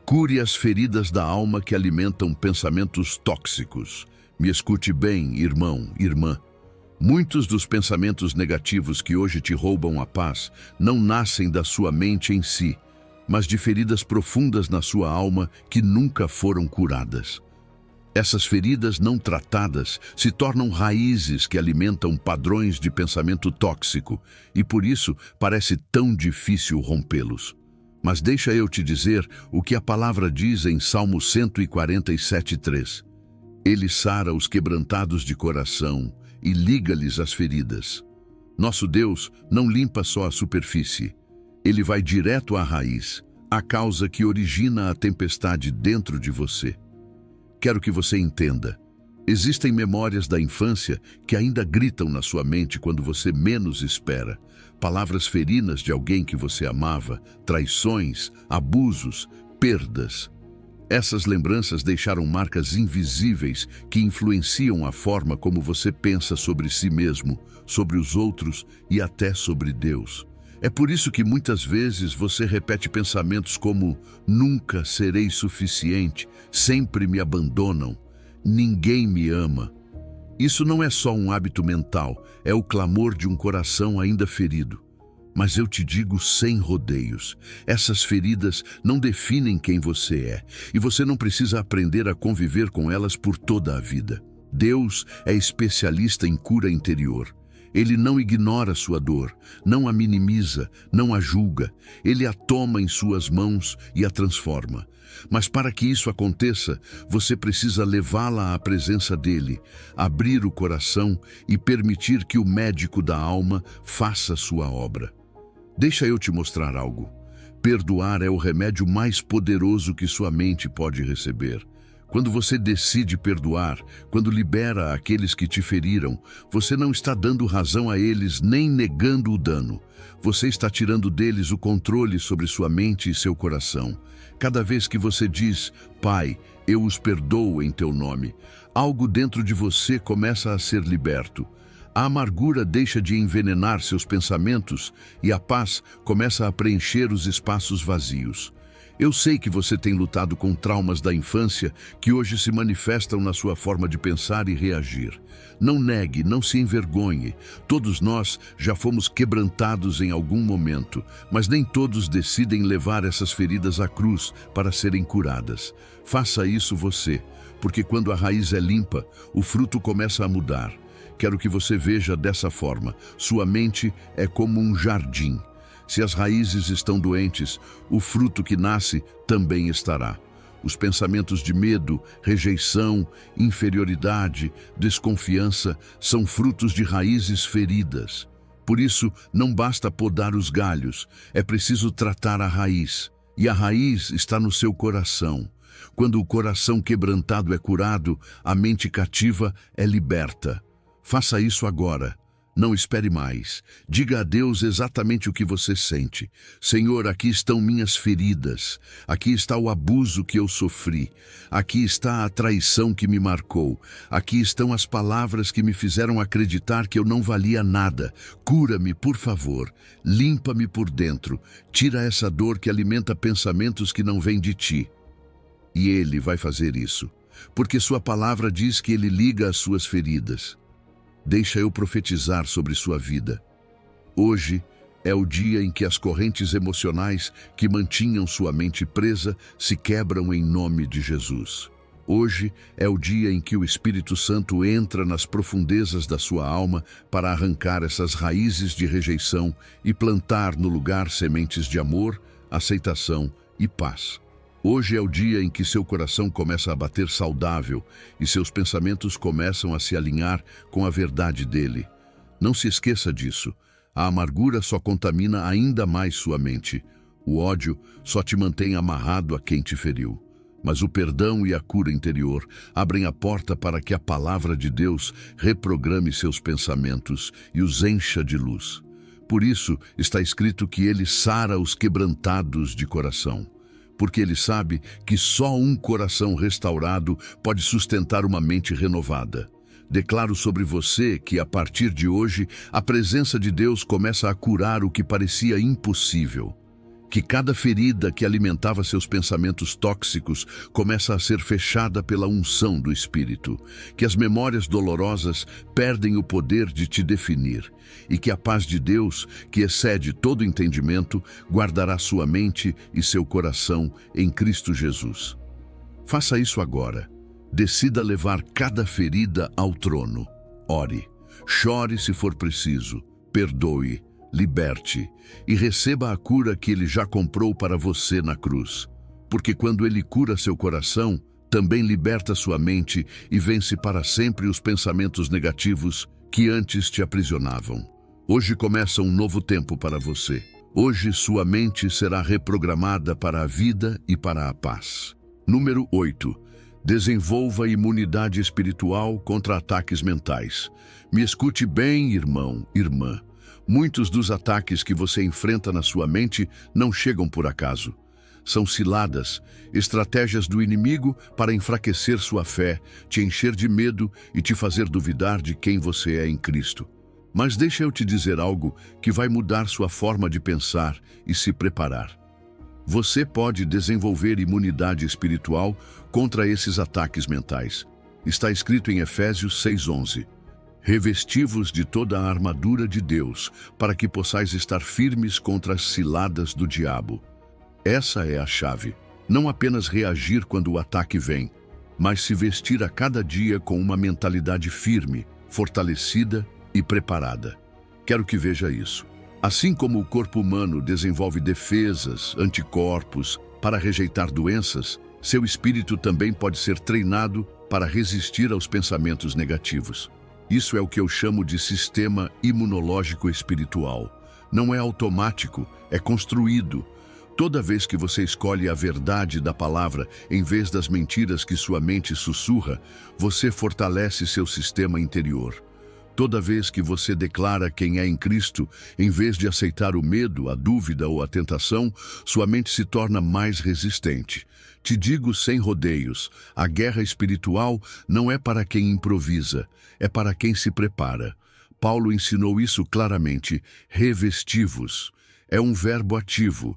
Cure as feridas da alma que alimentam pensamentos tóxicos. Me escute bem, irmão, irmã. Muitos dos pensamentos negativos que hoje te roubam a paz não nascem da sua mente em si, mas de feridas profundas na sua alma que nunca foram curadas. Essas feridas não tratadas se tornam raízes que alimentam padrões de pensamento tóxico e por isso parece tão difícil rompê-los. Mas deixa eu te dizer o que a palavra diz em Salmo 147:3. Ele sara os quebrantados de coração e liga-lhes as feridas. Nosso Deus não limpa só a superfície. Ele vai direto à raiz, à causa que origina a tempestade dentro de você. Quero que você entenda. Existem memórias da infância que ainda gritam na sua mente quando você menos espera. Palavras ferinas de alguém que você amava, traições, abusos, perdas. Essas lembranças deixaram marcas invisíveis que influenciam a forma como você pensa sobre si mesmo, sobre os outros e até sobre Deus. É por isso que muitas vezes você repete pensamentos como: nunca serei suficiente, sempre me abandonam, ninguém me ama. Isso não é só um hábito mental, é o clamor de um coração ainda ferido. Mas eu te digo sem rodeios, essas feridas não definem quem você é, e você não precisa aprender a conviver com elas por toda a vida. Deus é especialista em cura interior. Ele não ignora sua dor, não a minimiza, não a julga. Ele a toma em suas mãos e a transforma. Mas para que isso aconteça, você precisa levá-la à presença dele, abrir o coração e permitir que o médico da alma faça sua obra. Deixa eu te mostrar algo. Perdoar é o remédio mais poderoso que sua mente pode receber. Quando você decide perdoar, quando libera aqueles que te feriram, você não está dando razão a eles nem negando o dano. Você está tirando deles o controle sobre sua mente e seu coração. Cada vez que você diz, Pai, eu os perdoo em teu nome, algo dentro de você começa a ser liberto. A amargura deixa de envenenar seus pensamentos e a paz começa a preencher os espaços vazios. Eu sei que você tem lutado com traumas da infância que hoje se manifestam na sua forma de pensar e reagir. Não negue, não se envergonhe. Todos nós já fomos quebrantados em algum momento, mas nem todos decidem levar essas feridas à cruz para serem curadas. Faça isso você, porque quando a raiz é limpa, o fruto começa a mudar. Quero que você veja dessa forma. Sua mente é como um jardim. Se as raízes estão doentes, o fruto que nasce também estará. Os pensamentos de medo, rejeição, inferioridade, desconfiança são frutos de raízes feridas. Por isso, não basta podar os galhos, é preciso tratar a raiz. E a raiz está no seu coração. Quando o coração quebrantado é curado, a mente cativa é liberta. Faça isso agora. Não espere mais. Diga a Deus exatamente o que você sente. Senhor, aqui estão minhas feridas. Aqui está o abuso que eu sofri. Aqui está a traição que me marcou. Aqui estão as palavras que me fizeram acreditar que eu não valia nada. Cura-me, por favor. Limpa-me por dentro. Tira essa dor que alimenta pensamentos que não vêm de ti. E Ele vai fazer isso, porque sua palavra diz que Ele liga as suas feridas. Deixa eu profetizar sobre sua vida. Hoje é o dia em que as correntes emocionais que mantinham sua mente presa se quebram em nome de Jesus. Hoje é o dia em que o Espírito Santo entra nas profundezas da sua alma para arrancar essas raízes de rejeição e plantar no lugar sementes de amor, aceitação e paz. Hoje é o dia em que seu coração começa a bater saudável e seus pensamentos começam a se alinhar com a verdade dele. Não se esqueça disso. A amargura só contamina ainda mais sua mente. O ódio só te mantém amarrado a quem te feriu. Mas o perdão e a cura interior abrem a porta para que a palavra de Deus reprograme seus pensamentos e os encha de luz. Por isso está escrito que ele sara os quebrantados de coração. Porque ele sabe que só um coração restaurado pode sustentar uma mente renovada. Declaro sobre você que, a partir de hoje, a presença de Deus começa a curar o que parecia impossível. Que cada ferida que alimentava seus pensamentos tóxicos começa a ser fechada pela unção do Espírito. Que as memórias dolorosas perdem o poder de te definir. E que a paz de Deus, que excede todo entendimento, guardará sua mente e seu coração em Cristo Jesus. Faça isso agora. Decida levar cada ferida ao trono. Ore. Chore se for preciso. Perdoe. Liberte e receba a cura que Ele já comprou para você na cruz. Porque quando Ele cura seu coração, também liberta sua mente e vence para sempre os pensamentos negativos que antes te aprisionavam. Hoje começa um novo tempo para você. Hoje sua mente será reprogramada para a vida e para a paz. Número 8. Desenvolva imunidade espiritual contra ataques mentais. Me escute bem, irmão, irmã. Muitos dos ataques que você enfrenta na sua mente não chegam por acaso. São ciladas, estratégias do inimigo para enfraquecer sua fé, te encher de medo e te fazer duvidar de quem você é em Cristo. Mas deixa eu te dizer algo que vai mudar sua forma de pensar e se preparar. Você pode desenvolver imunidade espiritual contra esses ataques mentais. Está escrito em Efésios 6:11. Revesti-vos de toda a armadura de Deus, para que possais estar firmes contra as ciladas do diabo. Essa é a chave. Não apenas reagir quando o ataque vem, mas se vestir a cada dia com uma mentalidade firme, fortalecida e preparada. Quero que veja isso. Assim como o corpo humano desenvolve defesas, anticorpos, para rejeitar doenças, seu espírito também pode ser treinado para resistir aos pensamentos negativos. Isso é o que eu chamo de sistema imunológico espiritual. Não é automático, é construído. Toda vez que você escolhe a verdade da palavra em vez das mentiras que sua mente sussurra, você fortalece seu sistema interior. Toda vez que você declara quem é em Cristo, em vez de aceitar o medo, a dúvida ou a tentação, sua mente se torna mais resistente. Te digo sem rodeios, a guerra espiritual não é para quem improvisa, é para quem se prepara. Paulo ensinou isso claramente. Revesti-vos. É um verbo ativo.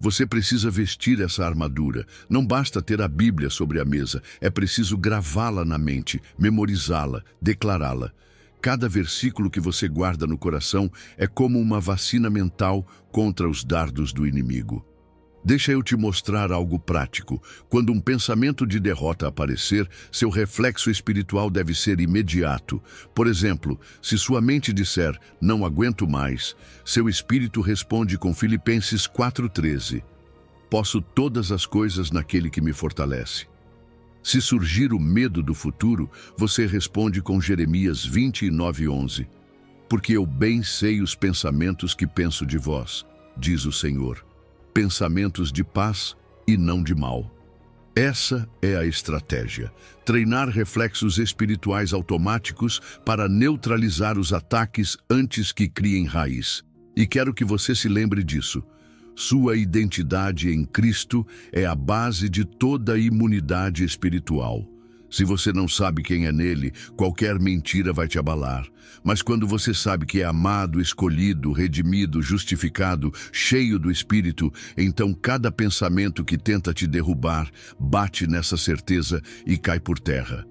Você precisa vestir essa armadura. Não basta ter a Bíblia sobre a mesa, é preciso gravá-la na mente, memorizá-la, declará-la. Cada versículo que você guarda no coração é como uma vacina mental contra os dardos do inimigo. Deixa eu te mostrar algo prático. Quando um pensamento de derrota aparecer, seu reflexo espiritual deve ser imediato. Por exemplo, se sua mente disser, não aguento mais, seu espírito responde com Filipenses 4,13. Posso todas as coisas naquele que me fortalece. Se surgir o medo do futuro, você responde com Jeremias 29,11. Porque eu bem sei os pensamentos que penso de vós, diz o Senhor. Pensamentos de paz e não de mal. Essa é a estratégia. Treinar reflexos espirituais automáticos para neutralizar os ataques antes que criem raiz. E quero que você se lembre disso. Sua identidade em Cristo é a base de toda a imunidade espiritual. Se você não sabe quem é nele, qualquer mentira vai te abalar. Mas quando você sabe que é amado, escolhido, redimido, justificado, cheio do Espírito, então cada pensamento que tenta te derrubar bate nessa certeza e cai por terra.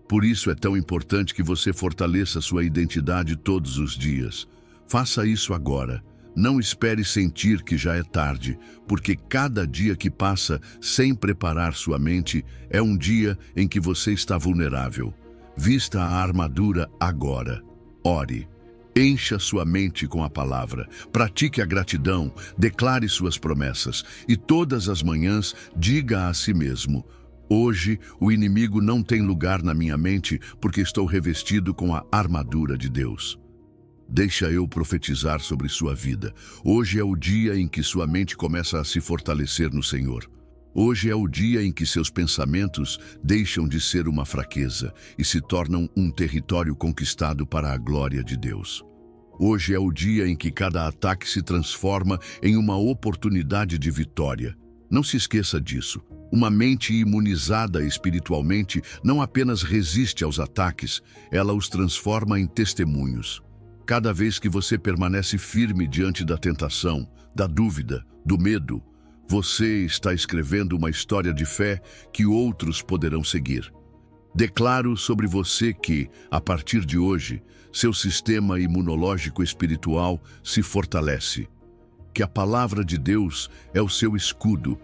Por isso é tão importante que você fortaleça sua identidade todos os dias. Faça isso agora. Não espere sentir que já é tarde, porque cada dia que passa sem preparar sua mente é um dia em que você está vulnerável. Vista a armadura agora. Ore. Encha sua mente com a palavra. Pratique a gratidão. Declare suas promessas. E todas as manhãs diga a si mesmo: hoje o inimigo não tem lugar na minha mente porque estou revestido com a armadura de Deus. Deixa eu profetizar sobre sua vida. Hoje é o dia em que sua mente começa a se fortalecer no Senhor. Hoje é o dia em que seus pensamentos deixam de ser uma fraqueza e se tornam um território conquistado para a glória de Deus. Hoje é o dia em que cada ataque se transforma em uma oportunidade de vitória. Não se esqueça disso. Uma mente imunizada espiritualmente não apenas resiste aos ataques, ela os transforma em testemunhos. Cada vez que você permanece firme diante da tentação, da dúvida, do medo, você está escrevendo uma história de fé que outros poderão seguir. Declaro sobre você que, a partir de hoje, seu sistema imunológico espiritual se fortalece. Que a palavra de Deus é o seu escudo,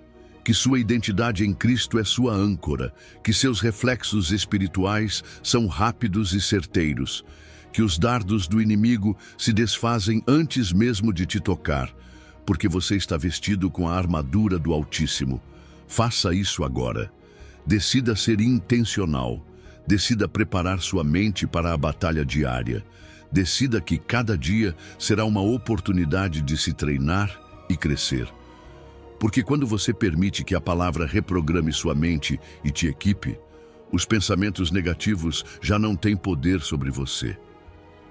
que sua identidade em Cristo é sua âncora, que seus reflexos espirituais são rápidos e certeiros, que os dardos do inimigo se desfazem antes mesmo de te tocar, porque você está vestido com a armadura do Altíssimo. Faça isso agora. Decida ser intencional. Decida preparar sua mente para a batalha diária. Decida que cada dia será uma oportunidade de se treinar e crescer. Porque quando você permite que a palavra reprograme sua mente e te equipe, os pensamentos negativos já não têm poder sobre você.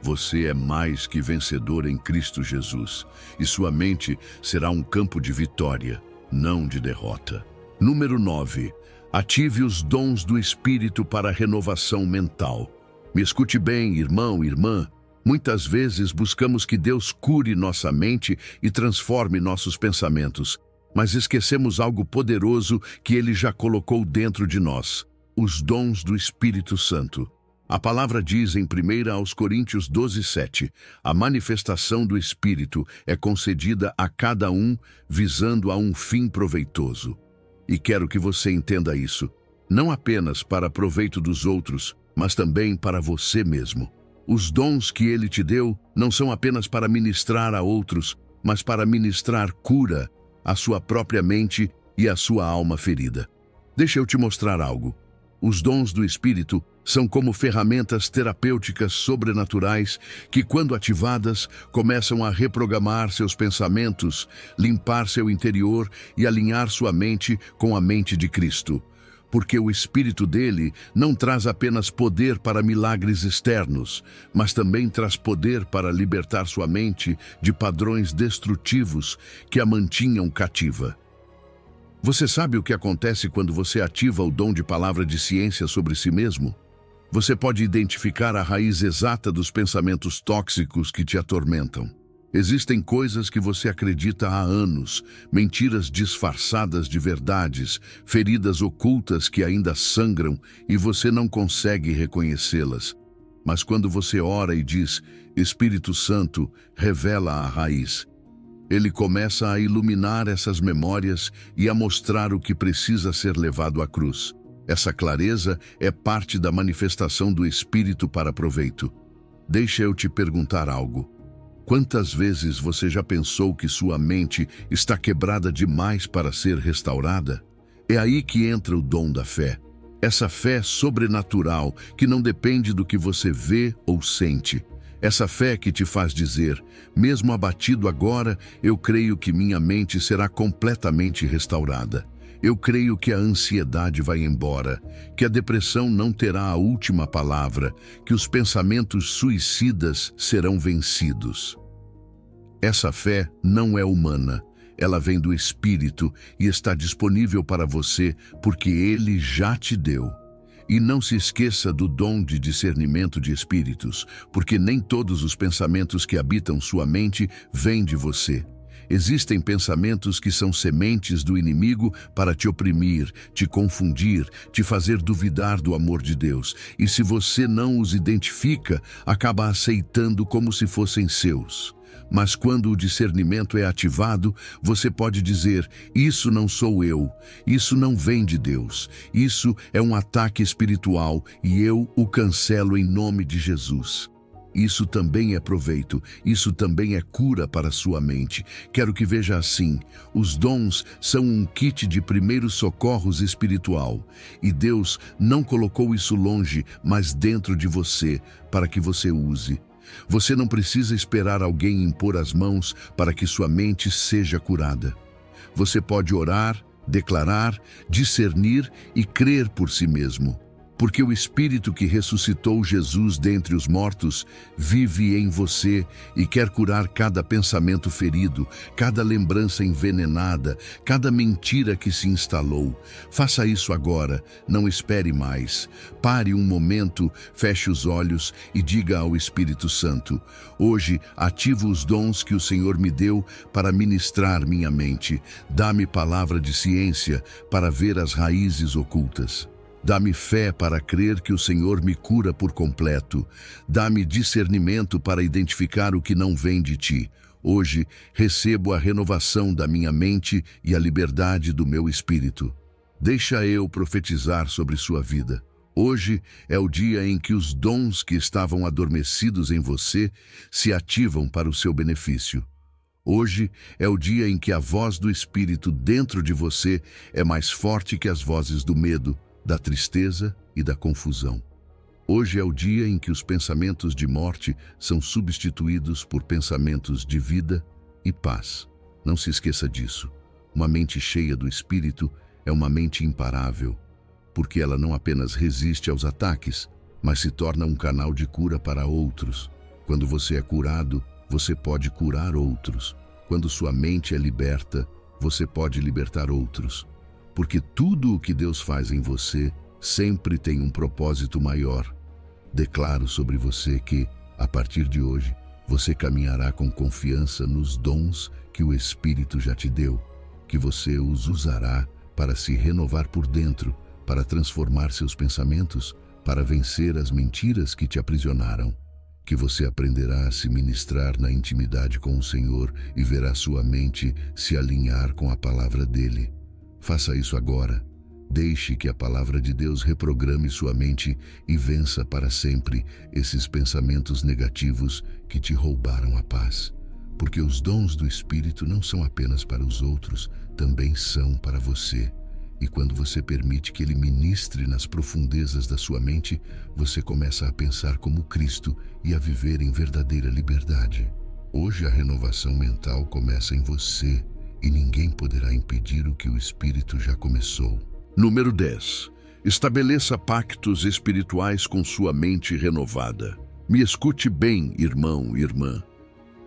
Você é mais que vencedor em Cristo Jesus, e sua mente será um campo de vitória, não de derrota. Número 9. Ative os dons do Espírito para a renovação mental. Me escute bem, irmão, irmã. Muitas vezes buscamos que Deus cure nossa mente e transforme nossos pensamentos, mas esquecemos algo poderoso que Ele já colocou dentro de nós: os dons do Espírito Santo. A palavra diz em 1 Coríntios 12:7, a manifestação do Espírito é concedida a cada um visando a um fim proveitoso. E quero que você entenda isso, não apenas para proveito dos outros, mas também para você mesmo. Os dons que Ele te deu não são apenas para ministrar a outros, mas para ministrar cura à sua própria mente e à sua alma ferida. Deixa eu te mostrar algo. Os dons do Espírito são como ferramentas terapêuticas sobrenaturais que, quando ativadas, começam a reprogramar seus pensamentos, limpar seu interior e alinhar sua mente com a mente de Cristo. Porque o Espírito dele não traz apenas poder para milagres externos, mas também traz poder para libertar sua mente de padrões destrutivos que a mantinham cativa. Você sabe o que acontece quando você ativa o dom de palavra de ciência sobre si mesmo? Você pode identificar a raiz exata dos pensamentos tóxicos que te atormentam. Existem coisas que você acredita há anos, mentiras disfarçadas de verdades, feridas ocultas que ainda sangram e você não consegue reconhecê-las. Mas quando você ora e diz, Espírito Santo, revela a raiz, ele começa a iluminar essas memórias e a mostrar o que precisa ser levado à cruz. Essa clareza é parte da manifestação do Espírito para proveito. Deixa eu te perguntar algo. Quantas vezes você já pensou que sua mente está quebrada demais para ser restaurada? É aí que entra o dom da fé. Essa fé sobrenatural que não depende do que você vê ou sente. Essa fé que te faz dizer, mesmo abatido agora, eu creio que minha mente será completamente restaurada. Eu creio que a ansiedade vai embora, que a depressão não terá a última palavra, que os pensamentos suicidas serão vencidos. Essa fé não é humana, ela vem do Espírito e está disponível para você porque Ele já te deu. E não se esqueça do dom de discernimento de espíritos, porque nem todos os pensamentos que habitam sua mente vêm de você. Existem pensamentos que são sementes do inimigo para te oprimir, te confundir, te fazer duvidar do amor de Deus. E se você não os identifica, acaba aceitando como se fossem seus. Mas quando o discernimento é ativado, você pode dizer, isso não sou eu, isso não vem de Deus, isso é um ataque espiritual e eu o cancelo em nome de Jesus. Isso também é proveito, isso também é cura para sua mente. Quero que veja assim, os dons são um kit de primeiros socorros espiritual, e Deus não colocou isso longe, mas dentro de você, para que você use. Você não precisa esperar alguém impor as mãos para que sua mente seja curada. Você pode orar, declarar, discernir e crer por si mesmo. Porque o Espírito que ressuscitou Jesus dentre os mortos vive em você e quer curar cada pensamento ferido, cada lembrança envenenada, cada mentira que se instalou. Faça isso agora, não espere mais. Pare um momento, feche os olhos e diga ao Espírito Santo, hoje ativo os dons que o Senhor me deu para ministrar minha mente. Dá-me palavra de ciência para ver as raízes ocultas. Dá-me fé para crer que o Senhor me cura por completo. Dá-me discernimento para identificar o que não vem de ti. Hoje recebo a renovação da minha mente e a liberdade do meu espírito. Deixa eu profetizar sobre sua vida. Hoje é o dia em que os dons que estavam adormecidos em você se ativam para o seu benefício. Hoje é o dia em que a voz do Espírito dentro de você é mais forte que as vozes do medo, da tristeza e da confusão. Hoje é o dia em que os pensamentos de morte são substituídos por pensamentos de vida e paz. Não se esqueça disso. Uma mente cheia do Espírito é uma mente imparável, porque ela não apenas resiste aos ataques, mas se torna um canal de cura para outros. Quando você é curado, você pode curar outros. Quando sua mente é liberta, você pode libertar outros. Porque tudo o que Deus faz em você sempre tem um propósito maior. Declaro sobre você que, a partir de hoje, você caminhará com confiança nos dons que o Espírito já te deu, que você os usará para se renovar por dentro, para transformar seus pensamentos, para vencer as mentiras que te aprisionaram, que você aprenderá a se ministrar na intimidade com o Senhor e verá sua mente se alinhar com a palavra dele. Faça isso agora. Deixe que a palavra de Deus reprograme sua mente e vença para sempre esses pensamentos negativos que te roubaram a paz. Porque os dons do Espírito não são apenas para os outros, também são para você. E quando você permite que ele ministre nas profundezas da sua mente, você começa a pensar como Cristo e a viver em verdadeira liberdade. Hoje a renovação mental começa em você e ninguém poderá impedir o que o Espírito já começou. Número 10. Estabeleça pactos espirituais com sua mente renovada. Me escute bem, irmão e irmã.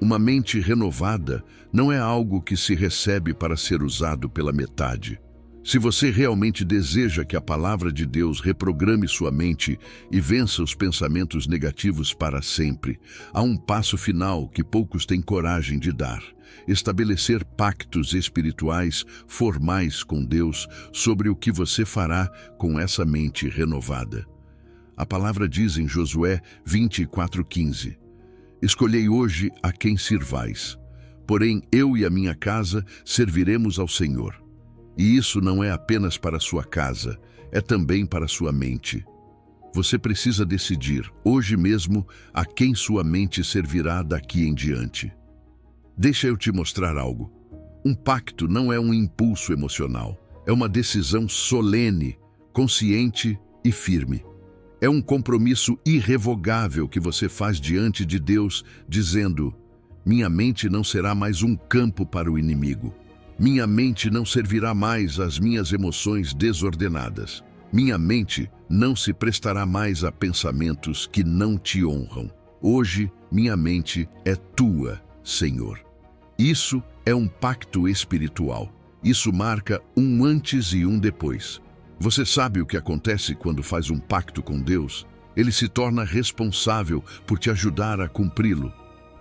Uma mente renovada não é algo que se recebe para ser usado pela metade. Se você realmente deseja que a palavra de Deus reprograme sua mente e vença os pensamentos negativos para sempre, há um passo final que poucos têm coragem de dar: estabelecer pactos espirituais formais com Deus sobre o que você fará com essa mente renovada. A palavra diz em Josué 24:15: Escolhei hoje a quem sirvais, porém eu e a minha casa serviremos ao Senhor. E isso não é apenas para sua casa, é também para sua mente. Você precisa decidir, hoje mesmo, a quem sua mente servirá daqui em diante. Deixa eu te mostrar algo. Um pacto não é um impulso emocional, é uma decisão solene, consciente e firme. É um compromisso irrevogável que você faz diante de Deus, dizendo: minha mente não será mais um campo para o inimigo. Minha mente não servirá mais às minhas emoções desordenadas. Minha mente não se prestará mais a pensamentos que não te honram. Hoje, minha mente é tua, Senhor. Isso é um pacto espiritual. Isso marca um antes e um depois. Você sabe o que acontece quando faz um pacto com Deus? Ele se torna responsável por te ajudar a cumpri-lo,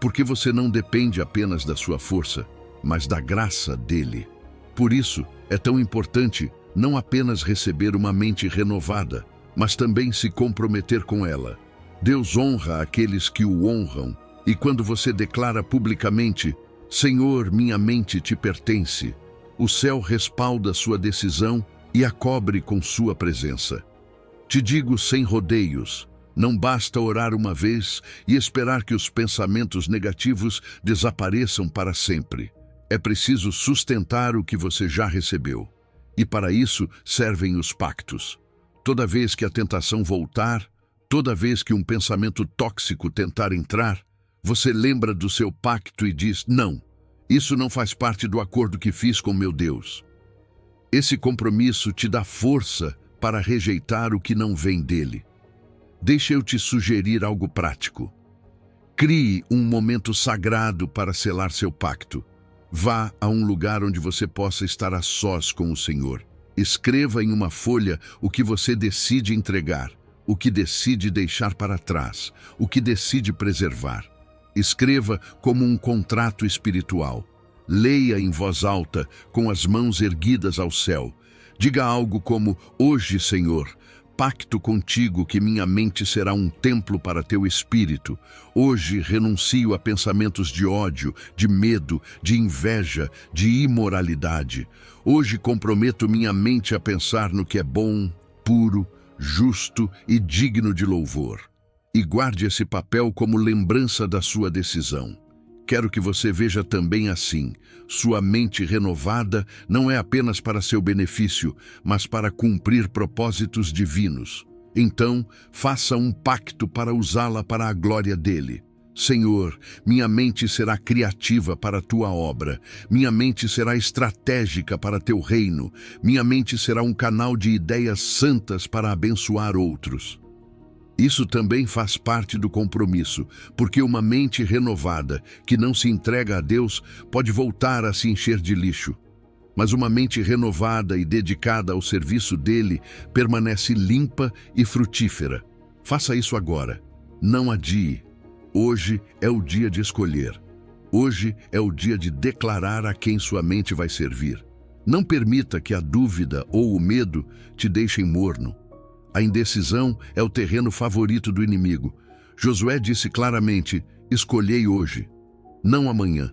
porque você não depende apenas da sua força, mas da graça dele. Por isso, é tão importante não apenas receber uma mente renovada, mas também se comprometer com ela. Deus honra aqueles que o honram, e quando você declara publicamente: Senhor, minha mente te pertence, o céu respalda sua decisão e a cobre com sua presença. Te digo sem rodeios, não basta orar uma vez e esperar que os pensamentos negativos desapareçam para sempre. É preciso sustentar o que você já recebeu. E para isso servem os pactos. Toda vez que a tentação voltar, toda vez que um pensamento tóxico tentar entrar, você lembra do seu pacto e diz: não, isso não faz parte do acordo que fiz com meu Deus. Esse compromisso te dá força para rejeitar o que não vem dele. Deixa eu te sugerir algo prático. Crie um momento sagrado para selar seu pacto. Vá a um lugar onde você possa estar a sós com o Senhor. Escreva em uma folha o que você decide entregar, o que decide deixar para trás, o que decide preservar. Escreva como um contrato espiritual. Leia em voz alta, com as mãos erguidas ao céu. Diga algo como: hoje, Senhor, pacto contigo que minha mente será um templo para teu espírito. Hoje renuncio a pensamentos de ódio, de medo, de inveja, de imoralidade. Hoje comprometo minha mente a pensar no que é bom, puro, justo e digno de louvor. E guarde esse papel como lembrança da sua decisão. Quero que você veja também assim: sua mente renovada não é apenas para seu benefício, mas para cumprir propósitos divinos. Então, faça um pacto para usá-la para a glória dele. Senhor, minha mente será criativa para a tua obra. Minha mente será estratégica para teu reino. Minha mente será um canal de ideias santas para abençoar outros. Isso também faz parte do compromisso, porque uma mente renovada, que não se entrega a Deus, pode voltar a se encher de lixo. Mas uma mente renovada e dedicada ao serviço dele permanece limpa e frutífera. Faça isso agora. Não adie. Hoje é o dia de escolher. Hoje é o dia de declarar a quem sua mente vai servir. Não permita que a dúvida ou o medo te deixem morno. A indecisão é o terreno favorito do inimigo. Josué disse claramente: escolhei hoje, não amanhã,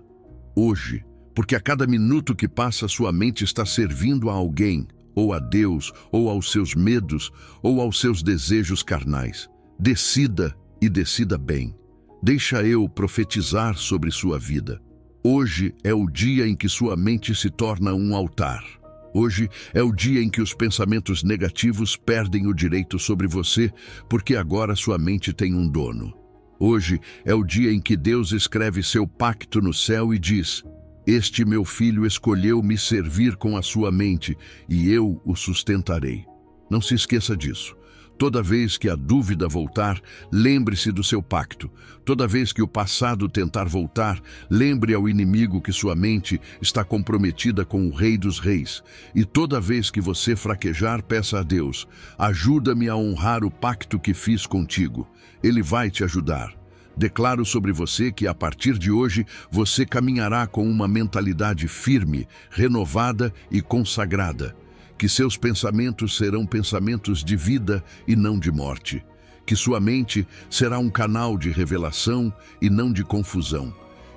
hoje, porque a cada minuto que passa sua mente está servindo a alguém, ou a Deus, ou aos seus medos, ou aos seus desejos carnais. Decida e decida bem. Deixa eu profetizar sobre sua vida. Hoje é o dia em que sua mente se torna um altar. Hoje é o dia em que os pensamentos negativos perdem o direito sobre você, porque agora sua mente tem um dono. Hoje é o dia em que Deus escreve seu pacto no céu e diz: "Este meu filho escolheu me servir com a sua mente, e eu o sustentarei." Não se esqueça disso. Toda vez que a dúvida voltar, lembre-se do seu pacto. Toda vez que o passado tentar voltar, lembre ao inimigo que sua mente está comprometida com o Rei dos Reis. E toda vez que você fraquejar, peça a Deus: "Ajuda-me a honrar o pacto que fiz contigo." Ele vai te ajudar. Declaro sobre você que a partir de hoje você caminhará com uma mentalidade firme, renovada e consagrada. Que seus pensamentos serão pensamentos de vida e não de morte. Que sua mente será um canal de revelação e não de confusão.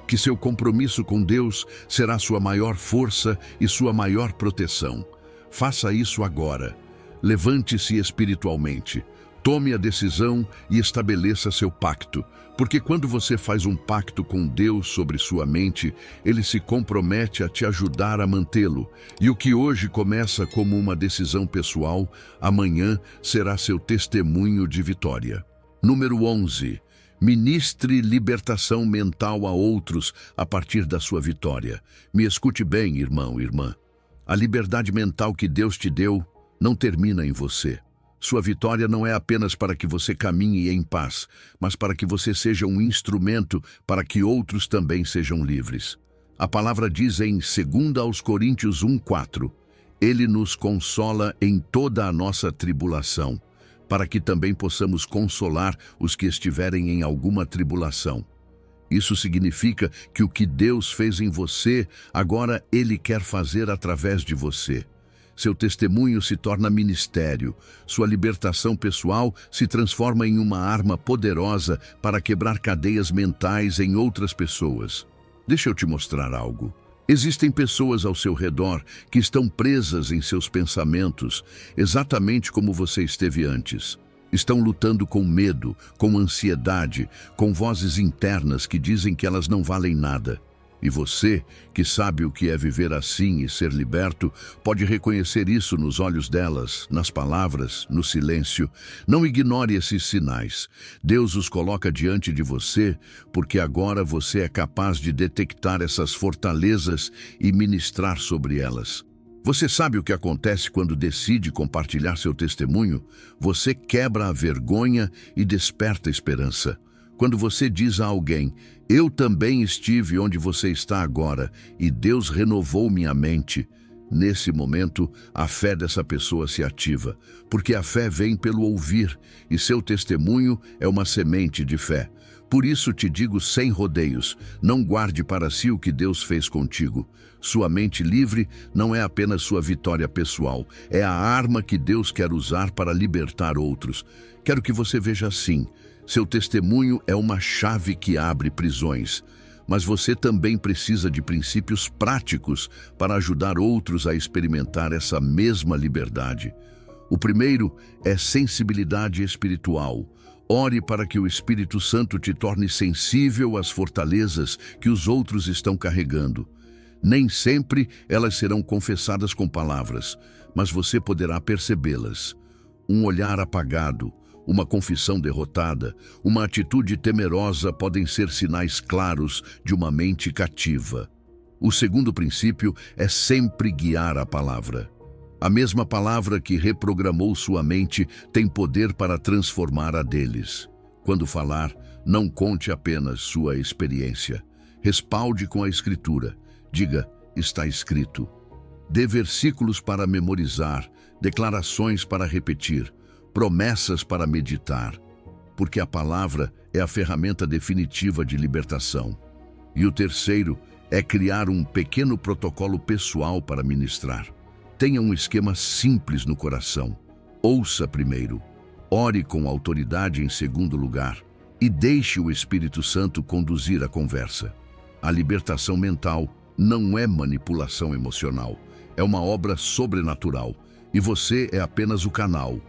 Que seu compromisso com Deus será sua maior força e sua maior proteção. Faça isso agora. Levante-se espiritualmente. Tome a decisão e estabeleça seu pacto, porque quando você faz um pacto com Deus sobre sua mente, Ele se compromete a te ajudar a mantê-lo. E o que hoje começa como uma decisão pessoal, amanhã será seu testemunho de vitória. Número 11. Ministre libertação mental a outros a partir da sua vitória. Me escute bem, irmão e irmã. A liberdade mental que Deus te deu não termina em você. Sua vitória não é apenas para que você caminhe em paz, mas para que você seja um instrumento para que outros também sejam livres. A palavra diz em 2 Coríntios 1:4, Ele nos consola em toda a nossa tribulação, para que também possamos consolar os que estiverem em alguma tribulação. Isso significa que o que Deus fez em você, agora Ele quer fazer através de você. Seu testemunho se torna ministério. Sua libertação pessoal se transforma em uma arma poderosa para quebrar cadeias mentais em outras pessoas. Deixa eu te mostrar algo. Existem pessoas ao seu redor que estão presas em seus pensamentos, exatamente como você esteve antes. Estão lutando com medo, com ansiedade, com vozes internas que dizem que elas não valem nada. E você, que sabe o que é viver assim e ser liberto, pode reconhecer isso nos olhos delas, nas palavras, no silêncio. Não ignore esses sinais. Deus os coloca diante de você, porque agora você é capaz de detectar essas fortalezas e ministrar sobre elas. Você sabe o que acontece quando decide compartilhar seu testemunho? Você quebra a vergonha e desperta a esperança. Quando você diz a alguém: "Eu também estive onde você está agora, e Deus renovou minha mente", nesse momento, a fé dessa pessoa se ativa, porque a fé vem pelo ouvir, e seu testemunho é uma semente de fé. Por isso te digo sem rodeios, não guarde para si o que Deus fez contigo. Sua mente livre não é apenas sua vitória pessoal, é a arma que Deus quer usar para libertar outros. Quero que você veja assim: seu testemunho é uma chave que abre prisões, mas você também precisa de princípios práticos para ajudar outros a experimentar essa mesma liberdade. O primeiro é sensibilidade espiritual. Ore para que o Espírito Santo te torne sensível às fortalezas que os outros estão carregando. Nem sempre elas serão confessadas com palavras, mas você poderá percebê-las. Um olhar apagado, uma confissão derrotada, uma atitude temerosa podem ser sinais claros de uma mente cativa. O segundo princípio é sempre guiar a palavra. A mesma palavra que reprogramou sua mente tem poder para transformar a deles. Quando falar, não conte apenas sua experiência. Respalde com a Escritura. Diga: "Está escrito." Dê versículos para memorizar, declarações para repetir, promessas para meditar, porque a palavra é a ferramenta definitiva de libertação. E o terceiro é criar um pequeno protocolo pessoal para ministrar. Tenha um esquema simples no coração. Ouça primeiro, ore com autoridade em segundo lugar e deixe o Espírito Santo conduzir a conversa. A libertação mental não é manipulação emocional, é uma obra sobrenatural e você é apenas o canal.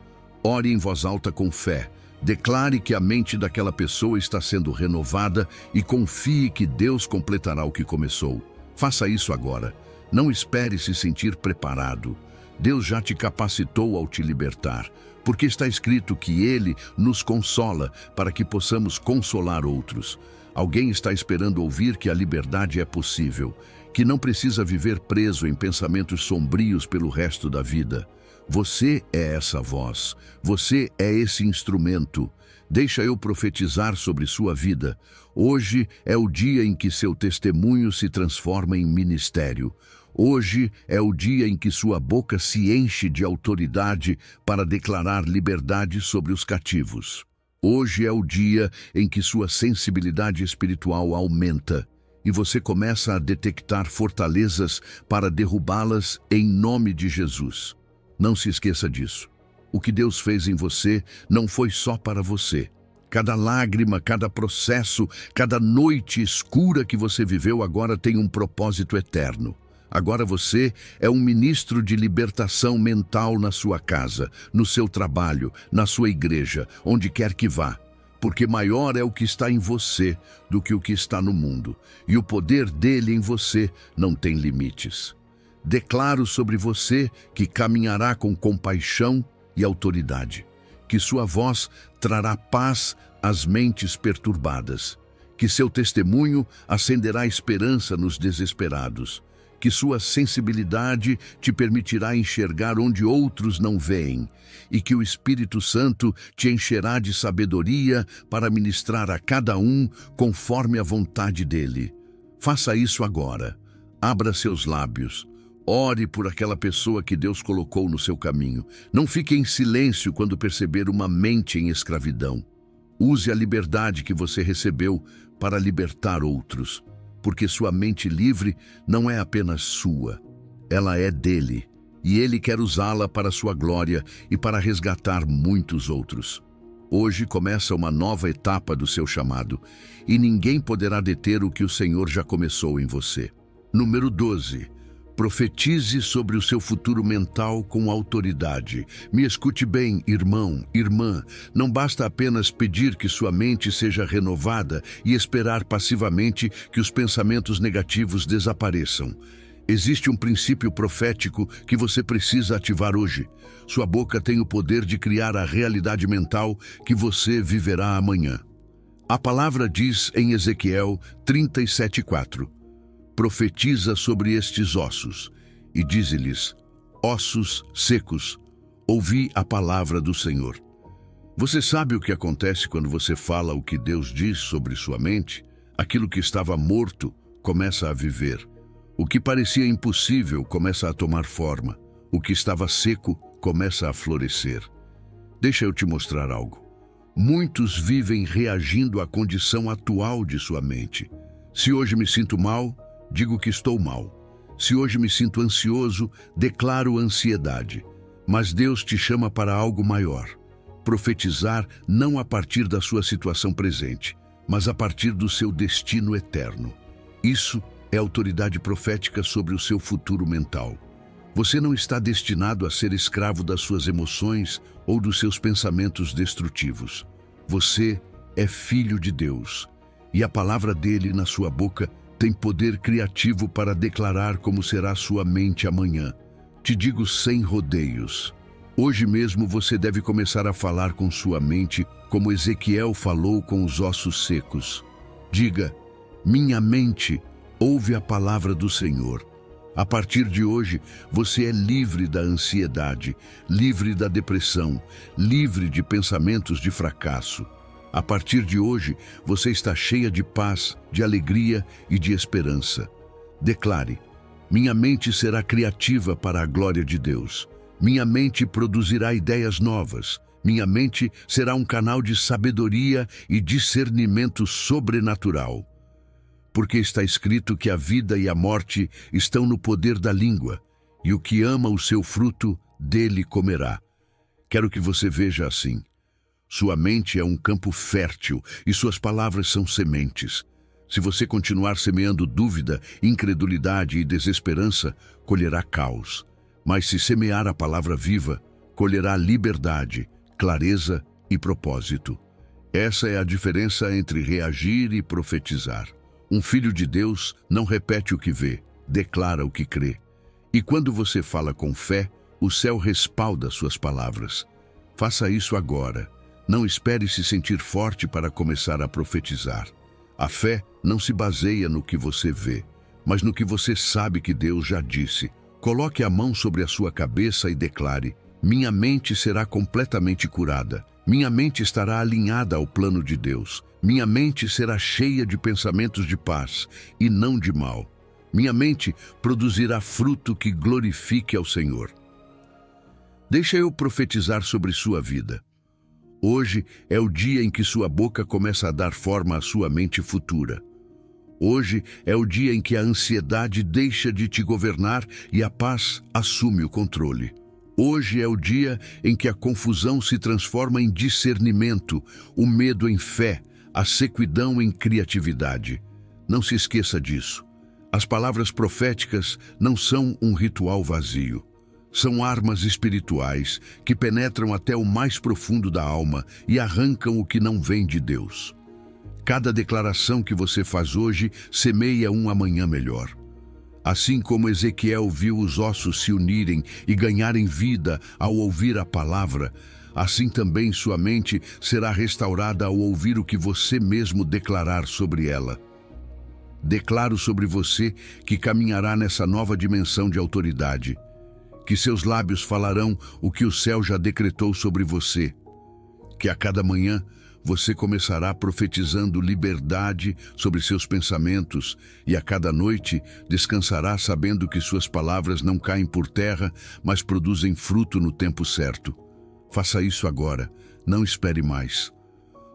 Ore em voz alta com fé. Declare que a mente daquela pessoa está sendo renovada e confie que Deus completará o que começou. Faça isso agora. Não espere se sentir preparado. Deus já te capacitou ao te libertar, porque está escrito que Ele nos consola para que possamos consolar outros. Alguém está esperando ouvir que a liberdade é possível, que não precisa viver preso em pensamentos sombrios pelo resto da vida. Você é essa voz, você é esse instrumento. Deixa eu profetizar sobre sua vida. Hoje é o dia em que seu testemunho se transforma em ministério. Hoje é o dia em que sua boca se enche de autoridade para declarar liberdade sobre os cativos. Hoje é o dia em que sua sensibilidade espiritual aumenta e você começa a detectar fortalezas para derrubá-las em nome de Jesus. Não se esqueça disso. O que Deus fez em você não foi só para você. Cada lágrima, cada processo, cada noite escura que você viveu agora tem um propósito eterno. Agora você é um ministro de libertação mental na sua casa, no seu trabalho, na sua igreja, onde quer que vá. Porque maior é o que está em você do que o que está no mundo, e o poder dele em você não tem limites. Declaro sobre você que caminhará com compaixão e autoridade, que sua voz trará paz às mentes perturbadas, que seu testemunho acenderá esperança nos desesperados, que sua sensibilidade te permitirá enxergar onde outros não veem, e que o Espírito Santo te encherá de sabedoria para ministrar a cada um conforme a vontade dele. Faça isso agora. Abra seus lábios. Ore por aquela pessoa que Deus colocou no seu caminho. Não fique em silêncio quando perceber uma mente em escravidão. Use a liberdade que você recebeu para libertar outros, porque sua mente livre não é apenas sua, ela é dele, e ele quer usá-la para sua glória e para resgatar muitos outros. Hoje começa uma nova etapa do seu chamado, e ninguém poderá deter o que o Senhor já começou em você. Número 12. Profetize sobre o seu futuro mental com autoridade. Me escute bem, irmão, irmã. Não basta apenas pedir que sua mente seja renovada e esperar passivamente que os pensamentos negativos desapareçam. Existe um princípio profético que você precisa ativar hoje. Sua boca tem o poder de criar a realidade mental que você viverá amanhã. A palavra diz em Ezequiel 37:4. Profetiza sobre estes ossos, e dize-lhes: ossos secos, ouvi a palavra do Senhor. Você sabe o que acontece quando você fala o que Deus diz sobre sua mente? Aquilo que estava morto começa a viver. O que parecia impossível começa a tomar forma. O que estava seco começa a florescer. Deixa eu te mostrar algo. Muitos vivem reagindo à condição atual de sua mente. Se hoje me sinto mal, digo que estou mal. Se hoje me sinto ansioso, declaro ansiedade. Mas Deus te chama para algo maior. Profetizar não a partir da sua situação presente, mas a partir do seu destino eterno. Isso é autoridade profética sobre o seu futuro mental. Você não está destinado a ser escravo das suas emoções ou dos seus pensamentos destrutivos. Você é filho de Deus, e a palavra dele na sua boca tem poder criativo para declarar como será sua mente amanhã. Te digo sem rodeios. Hoje mesmo você deve começar a falar com sua mente como Ezequiel falou com os ossos secos. Diga: minha mente ouve a palavra do Senhor. A partir de hoje, você é livre da ansiedade, livre da depressão, livre de pensamentos de fracasso. A partir de hoje, você está cheia de paz, de alegria e de esperança. Declare: minha mente será criativa para a glória de Deus. Minha mente produzirá ideias novas. Minha mente será um canal de sabedoria e discernimento sobrenatural. Porque está escrito que a vida e a morte estão no poder da língua, e o que ama o seu fruto, dele comerá. Quero que você veja assim. Sua mente é um campo fértil e suas palavras são sementes. Se você continuar semeando dúvida, incredulidade e desesperança, colherá caos. Mas se semear a palavra viva, colherá liberdade, clareza e propósito. Essa é a diferença entre reagir e profetizar. Um filho de Deus não repete o que vê, declara o que crê. E quando você fala com fé, o céu respalda suas palavras. Faça isso agora. Não espere se sentir forte para começar a profetizar. A fé não se baseia no que você vê, mas no que você sabe que Deus já disse. Coloque a mão sobre a sua cabeça e declare: minha mente será completamente curada. Minha mente estará alinhada ao plano de Deus. Minha mente será cheia de pensamentos de paz e não de mal. Minha mente produzirá fruto que glorifique ao Senhor. Deixa eu profetizar sobre sua vida. Hoje é o dia em que sua boca começa a dar forma à sua mente futura. Hoje é o dia em que a ansiedade deixa de te governar e a paz assume o controle. Hoje é o dia em que a confusão se transforma em discernimento, o medo em fé, a sequidão em criatividade. Não se esqueça disso. As palavras proféticas não são um ritual vazio. São armas espirituais que penetram até o mais profundo da alma e arrancam o que não vem de Deus. Cada declaração que você faz hoje semeia um amanhã melhor. Assim como Ezequiel viu os ossos se unirem e ganharem vida ao ouvir a palavra, assim também sua mente será restaurada ao ouvir o que você mesmo declarar sobre ela. Declaro sobre você que caminhará nessa nova dimensão de autoridade, que seus lábios falarão o que o céu já decretou sobre você, que a cada manhã você começará profetizando liberdade sobre seus pensamentos e a cada noite descansará sabendo que suas palavras não caem por terra, mas produzem fruto no tempo certo. Faça isso agora, não espere mais.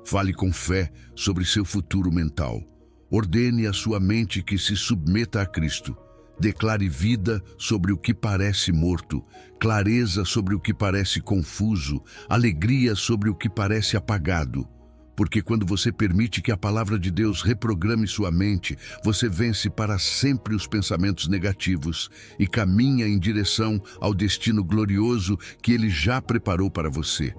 Fale com fé sobre seu futuro mental. Ordene a sua mente que se submeta a Cristo. Declare vida sobre o que parece morto, clareza sobre o que parece confuso, alegria sobre o que parece apagado. Porque quando você permite que a palavra de Deus reprograme sua mente, você vence para sempre os pensamentos negativos e caminha em direção ao destino glorioso que Ele já preparou para você.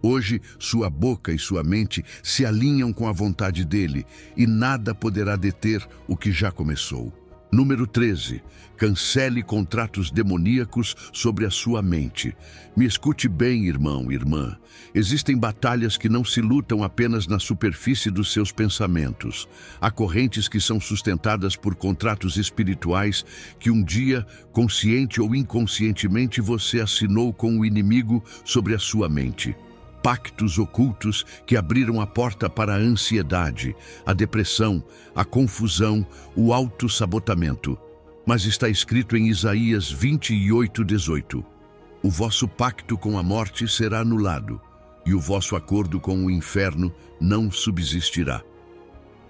Hoje, sua boca e sua mente se alinham com a vontade dEle e nada poderá deter o que já começou. Número 13. Cancele contratos demoníacos sobre a sua mente. Me escute bem, irmão e irmã. Existem batalhas que não se lutam apenas na superfície dos seus pensamentos. Há correntes que são sustentadas por contratos espirituais que um dia, consciente ou inconscientemente, você assinou com o inimigo sobre a sua mente. Pactos ocultos que abriram a porta para a ansiedade, a depressão, a confusão, o autossabotamento. Mas está escrito em Isaías 28:18: o vosso pacto com a morte será anulado, e o vosso acordo com o inferno não subsistirá.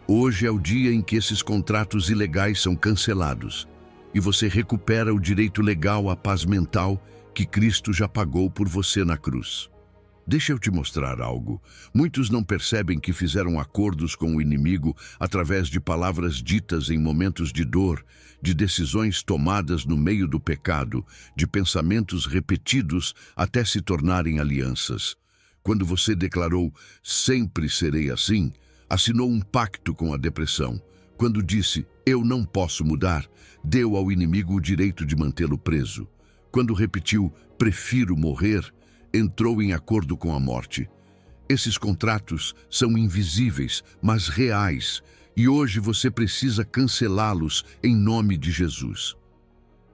Hoje é o dia em que esses contratos ilegais são cancelados, e você recupera o direito legal à paz mental que Cristo já pagou por você na cruz. Deixa eu te mostrar algo. Muitos não percebem que fizeram acordos com o inimigo através de palavras ditas em momentos de dor, de decisões tomadas no meio do pecado, de pensamentos repetidos até se tornarem alianças. Quando você declarou, sempre serei assim, assinou um pacto com a depressão. Quando disse, eu não posso mudar, deu ao inimigo o direito de mantê-lo preso. Quando repetiu, prefiro morrer, entrou em acordo com a morte. Esses contratos são invisíveis, mas reais, e hoje você precisa cancelá-los em nome de Jesus.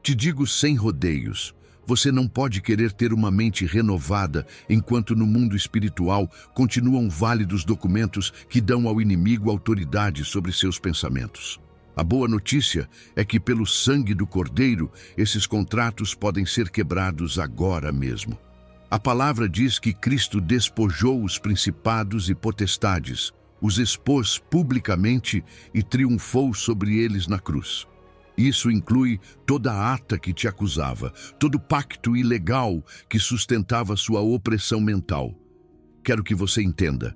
Te digo sem rodeios, você não pode querer ter uma mente renovada enquanto no mundo espiritual continuam válidos documentos que dão ao inimigo autoridade sobre seus pensamentos. A boa notícia é que pelo sangue do Cordeiro, esses contratos podem ser quebrados agora mesmo. A palavra diz que Cristo despojou os principados e potestades, os expôs publicamente e triunfou sobre eles na cruz. Isso inclui toda a ata que te acusava, todo pacto ilegal que sustentava sua opressão mental. Quero que você entenda.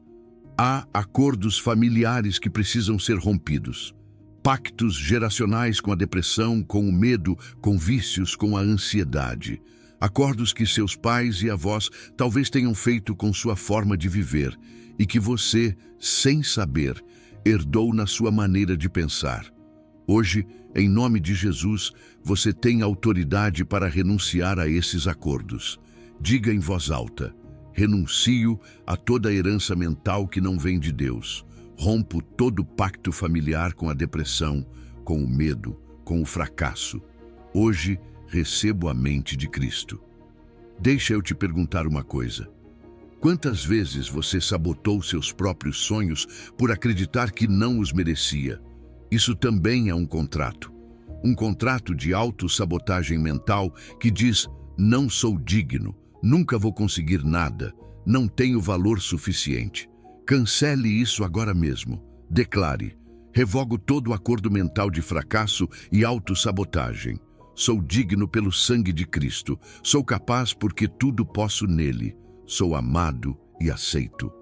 Há acordos familiares que precisam ser rompidos. Pactos geracionais com a depressão, com o medo, com vícios, com a ansiedade. Acordos que seus pais e avós talvez tenham feito com sua forma de viver e que você, sem saber, herdou na sua maneira de pensar. Hoje, em nome de Jesus, você tem autoridade para renunciar a esses acordos. Diga em voz alta: renuncio a toda herança mental que não vem de Deus. Rompo todo pacto familiar com a depressão, com o medo, com o fracasso. Hoje, recebo a mente de Cristo. Deixa eu te perguntar uma coisa. Quantas vezes você sabotou seus próprios sonhos por acreditar que não os merecia? Isso também é um contrato. Um contrato de autossabotagem mental que diz: não sou digno, nunca vou conseguir nada, não tenho valor suficiente. Cancele isso agora mesmo. Declare: revogo todo acordo mental de fracasso e autossabotagem. Sou digno pelo sangue de Cristo. Sou capaz porque tudo posso nele. Sou amado e aceito.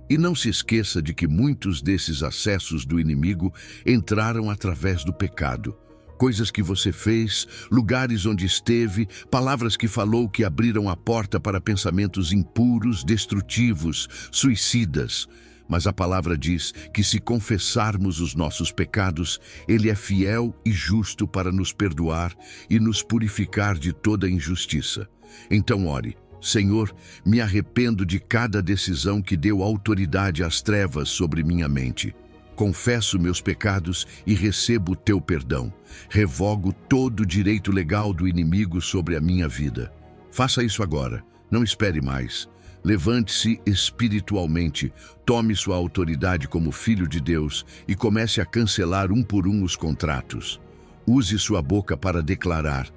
E não se esqueça de que muitos desses acessos do inimigo entraram através do pecado. Coisas que você fez, lugares onde esteve, palavras que falou que abriram a porta para pensamentos impuros, destrutivos, suicidas. Mas a palavra diz que se confessarmos os nossos pecados, Ele é fiel e justo para nos perdoar e nos purificar de toda injustiça. Então ore: Senhor, me arrependo de cada decisão que deu autoridade às trevas sobre minha mente. Confesso meus pecados e recebo o teu perdão. Revogo todo o direito legal do inimigo sobre a minha vida. Faça isso agora. Não espere mais. Levante-se espiritualmente, tome sua autoridade como filho de Deus e comece a cancelar um por um os contratos. Use sua boca para declarar: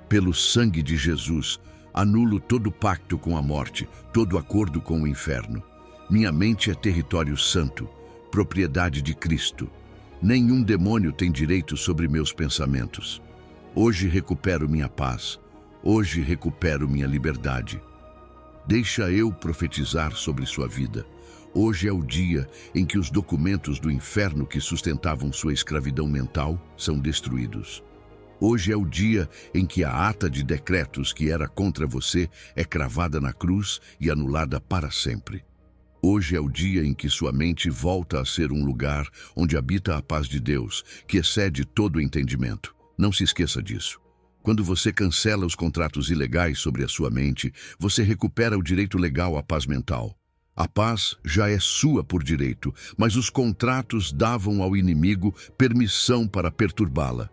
pelo sangue de Jesus, anulo todo pacto com a morte, todo acordo com o inferno. Minha mente é território santo, propriedade de Cristo. Nenhum demônio tem direito sobre meus pensamentos. Hoje recupero minha paz. Hoje recupero minha liberdade. Deixa eu profetizar sobre sua vida. Hoje é o dia em que os documentos do inferno que sustentavam sua escravidão mental são destruídos. Hoje é o dia em que a ata de decretos que era contra você é cravada na cruz e anulada para sempre. Hoje é o dia em que sua mente volta a ser um lugar onde habita a paz de Deus, que excede todo o entendimento. Não se esqueça disso. Quando você cancela os contratos ilegais sobre a sua mente, você recupera o direito legal à paz mental. A paz já é sua por direito, mas os contratos davam ao inimigo permissão para perturbá-la.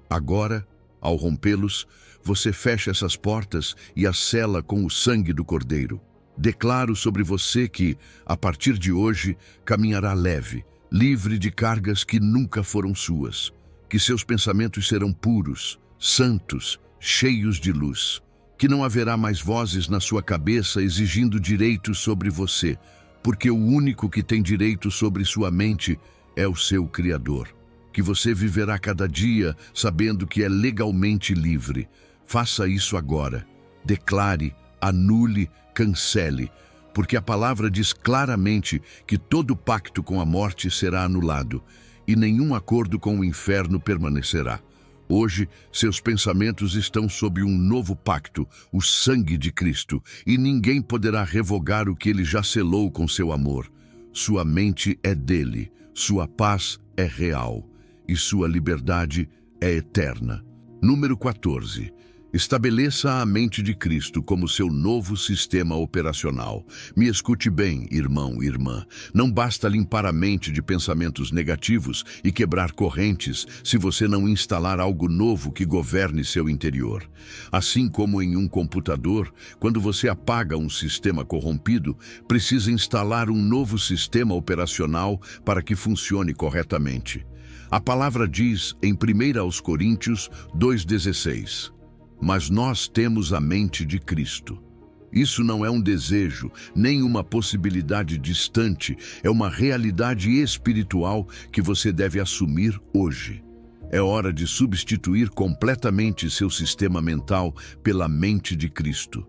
Agora, ao rompê-los, você fecha essas portas e as sela com o sangue do Cordeiro. Declaro sobre você que, a partir de hoje, caminhará leve, livre de cargas que nunca foram suas, que seus pensamentos serão puros, santos, cheios de luz, que não haverá mais vozes na sua cabeça exigindo direitos sobre você, porque o único que tem direito sobre sua mente é o seu Criador. Que você viverá cada dia sabendo que é legalmente livre. Faça isso agora. Declare, anule, cancele, porque a palavra diz claramente que todo pacto com a morte será anulado e nenhum acordo com o inferno permanecerá. Hoje, seus pensamentos estão sob um novo pacto, o sangue de Cristo, e ninguém poderá revogar o que ele já selou com seu amor. Sua mente é dele, sua paz é real e sua liberdade é eterna. Número 14. Estabeleça a mente de Cristo como seu novo sistema operacional. Me escute bem, irmão e irmã. Não basta limpar a mente de pensamentos negativos e quebrar correntes se você não instalar algo novo que governe seu interior. Assim como em um computador, quando você apaga um sistema corrompido, precisa instalar um novo sistema operacional para que funcione corretamente. A palavra diz em 1 Coríntios 2,16: mas nós temos a mente de Cristo. Isso não é um desejo, nem uma possibilidade distante, é uma realidade espiritual que você deve assumir hoje. É hora de substituir completamente seu sistema mental pela mente de Cristo.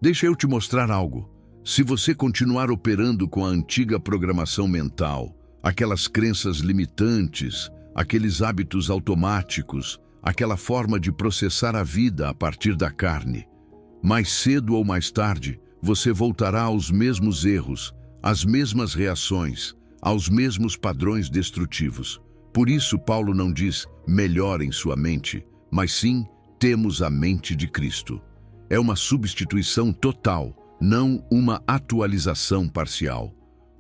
Deixa eu te mostrar algo. Se você continuar operando com a antiga programação mental, aquelas crenças limitantes, aqueles hábitos automáticos, aquela forma de processar a vida a partir da carne, mais cedo ou mais tarde, você voltará aos mesmos erros, às mesmas reações, aos mesmos padrões destrutivos. Por isso, Paulo não diz melhorem sua mente, mas sim temos a mente de Cristo. É uma substituição total, não uma atualização parcial.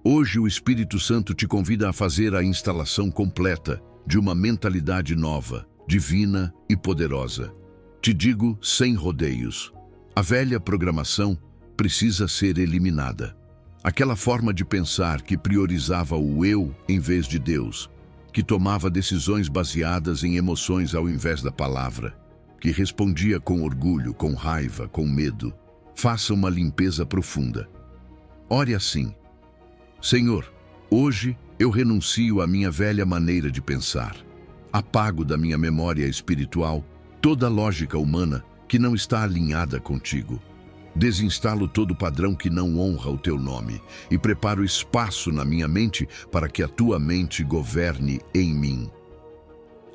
Hoje o Espírito Santo te convida a fazer a instalação completa de uma mentalidade nova, divina e poderosa. Te digo sem rodeios. A velha programação precisa ser eliminada. Aquela forma de pensar que priorizava o eu em vez de Deus, que tomava decisões baseadas em emoções ao invés da palavra, que respondia com orgulho, com raiva, com medo. Faça uma limpeza profunda. Ore assim: Senhor, hoje eu renuncio à minha velha maneira de pensar. Apago da minha memória espiritual toda lógica humana que não está alinhada contigo. Desinstalo todo padrão que não honra o teu nome e preparo espaço na minha mente para que a tua mente governe em mim.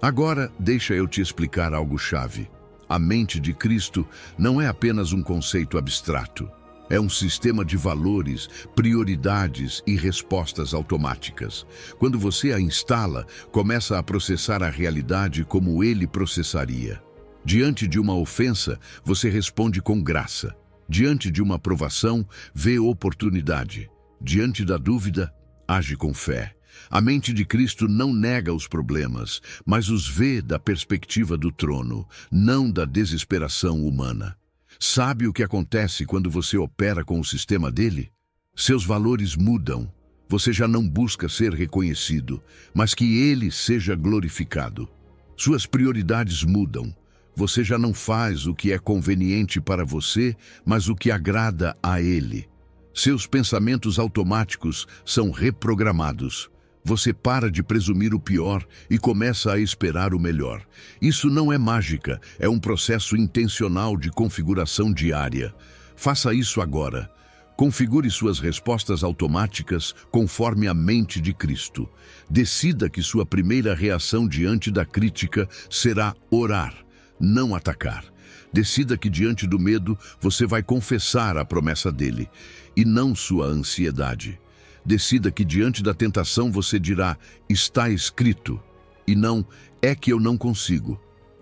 Agora, deixa eu te explicar algo chave. A mente de Cristo não é apenas um conceito abstrato. É um sistema de valores, prioridades e respostas automáticas. Quando você a instala, começa a processar a realidade como ele processaria. Diante de uma ofensa, você responde com graça. Diante de uma provação, vê oportunidade. Diante da dúvida, age com fé. A mente de Cristo não nega os problemas, mas os vê da perspectiva do trono, não da desesperação humana. Sabe o que acontece quando você opera com o sistema dele? Seus valores mudam. Você já não busca ser reconhecido, mas que ele seja glorificado. Suas prioridades mudam. Você já não faz o que é conveniente para você, mas o que agrada a ele. Seus pensamentos automáticos são reprogramados. Você para de presumir o pior e começa a esperar o melhor. Isso não é mágica, é um processo intencional de configuração diária. Faça isso agora. Configure suas respostas automáticas conforme a mente de Cristo. Decida que sua primeira reação diante da crítica será orar, não atacar. Decida que diante do medo você vai confessar a promessa dele, e não sua ansiedade. Decida que diante da tentação você dirá, está escrito, e não, é que eu não consigo.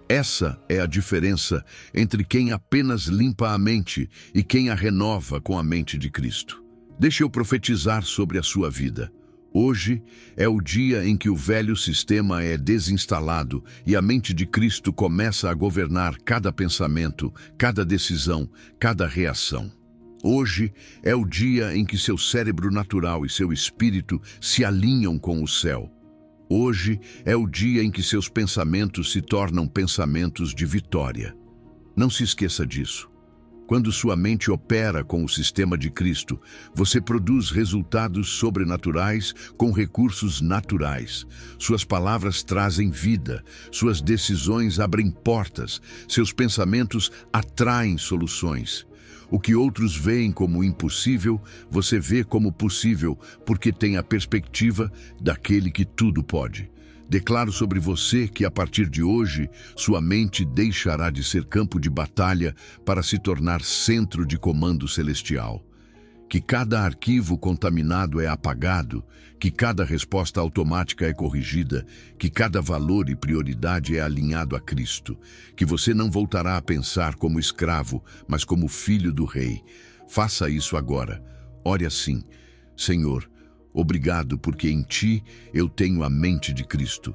Essa é a diferença entre quem apenas limpa a mente e quem a renova com a mente de Cristo. Deixe eu profetizar sobre a sua vida. Hoje é o dia em que o velho sistema é desinstalado e a mente de Cristo começa a governar cada pensamento, cada decisão, cada reação. Hoje é o dia em que seu cérebro natural e seu espírito se alinham com o céu. Hoje é o dia em que seus pensamentos se tornam pensamentos de vitória. Não se esqueça disso. Quando sua mente opera com o sistema de Cristo, você produz resultados sobrenaturais com recursos naturais. Suas palavras trazem vida, suas decisões abrem portas, seus pensamentos atraem soluções. O que outros veem como impossível, você vê como possível, porque tem a perspectiva daquele que tudo pode. Declaro sobre você que, a partir de hoje, sua mente deixará de ser campo de batalha para se tornar centro de comando celestial. Que cada arquivo contaminado é apagado, que cada resposta automática é corrigida, que cada valor e prioridade é alinhado a Cristo, que você não voltará a pensar como escravo, mas como filho do Rei. Faça isso agora. Ore assim: Senhor, obrigado porque em Ti eu tenho a mente de Cristo.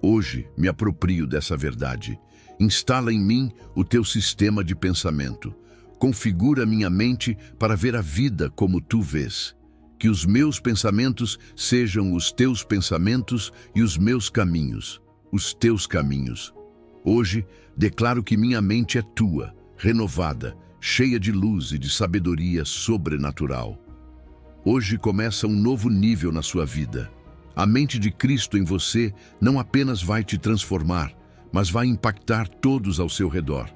Hoje me aproprio dessa verdade. Instala em mim o Teu sistema de pensamento. Configura minha mente para ver a vida como Tu vês. Que os meus pensamentos sejam os Teus pensamentos e os meus caminhos, os Teus caminhos. Hoje declaro que minha mente é Tua, renovada, cheia de luz e de sabedoria sobrenatural. Hoje começa um novo nível na sua vida. A mente de Cristo em você não apenas vai te transformar, mas vai impactar todos ao seu redor.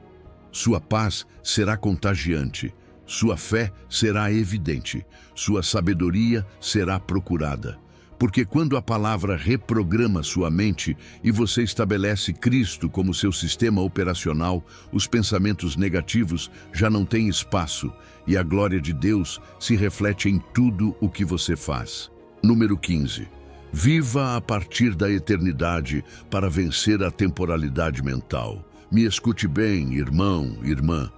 Sua paz será contagiante, sua fé será evidente, sua sabedoria será procurada. Porque quando a palavra reprograma sua mente e você estabelece Cristo como seu sistema operacional, os pensamentos negativos já não têm espaço e a glória de Deus se reflete em tudo o que você faz. Número 15. Viva a partir da eternidade para vencer a temporalidade mental. Me escute bem, irmão, irmã.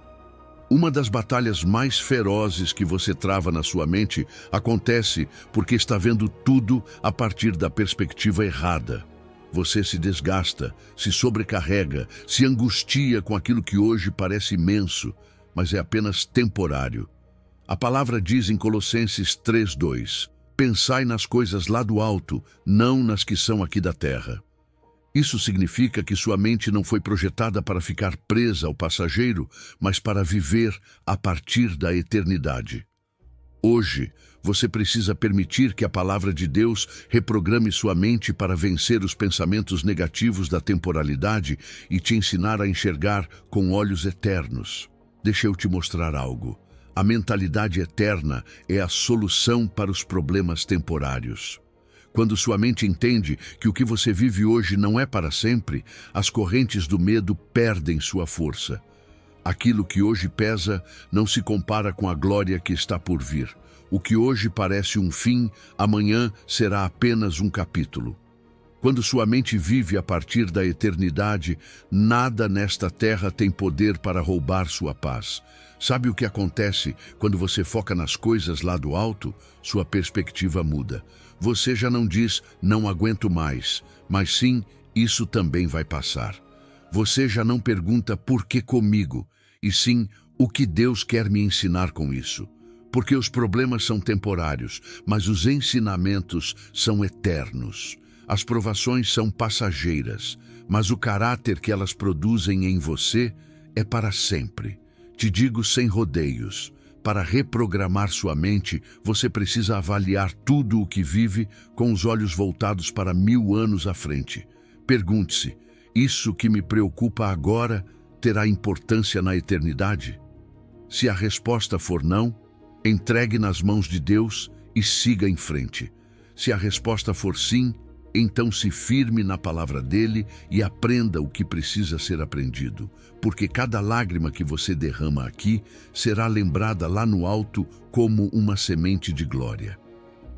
Uma das batalhas mais ferozes que você trava na sua mente acontece porque está vendo tudo a partir da perspectiva errada. Você se desgasta, se sobrecarrega, se angustia com aquilo que hoje parece imenso, mas é apenas temporário. A palavra diz em Colossenses 3:2: pensai nas coisas lá do alto, não nas que são aqui da terra. Isso significa que sua mente não foi projetada para ficar presa ao passageiro, mas para viver a partir da eternidade. Hoje, você precisa permitir que a palavra de Deus reprograme sua mente para vencer os pensamentos negativos da temporalidade e te ensinar a enxergar com olhos eternos. Deixa eu te mostrar algo. A mentalidade eterna é a solução para os problemas temporários. Quando sua mente entende que o que você vive hoje não é para sempre, as correntes do medo perdem sua força. Aquilo que hoje pesa não se compara com a glória que está por vir. O que hoje parece um fim, amanhã será apenas um capítulo. Quando sua mente vive a partir da eternidade, nada nesta terra tem poder para roubar sua paz. Sabe o que acontece quando você foca nas coisas lá do alto? Sua perspectiva muda. Você já não diz, não aguento mais, mas sim, isso também vai passar. Você já não pergunta por que comigo, e sim, o que Deus quer me ensinar com isso. Porque os problemas são temporários, mas os ensinamentos são eternos. As provações são passageiras, mas o caráter que elas produzem em você é para sempre. Te digo sem rodeios. Para reprogramar sua mente, você precisa avaliar tudo o que vive com os olhos voltados para 1000 anos à frente. Pergunte-se, isso que me preocupa agora terá importância na eternidade? Se a resposta for não, entregue nas mãos de Deus e siga em frente. Se a resposta for sim, então se firme na palavra dele e aprenda o que precisa ser aprendido, porque cada lágrima que você derrama aqui será lembrada lá no alto como uma semente de glória.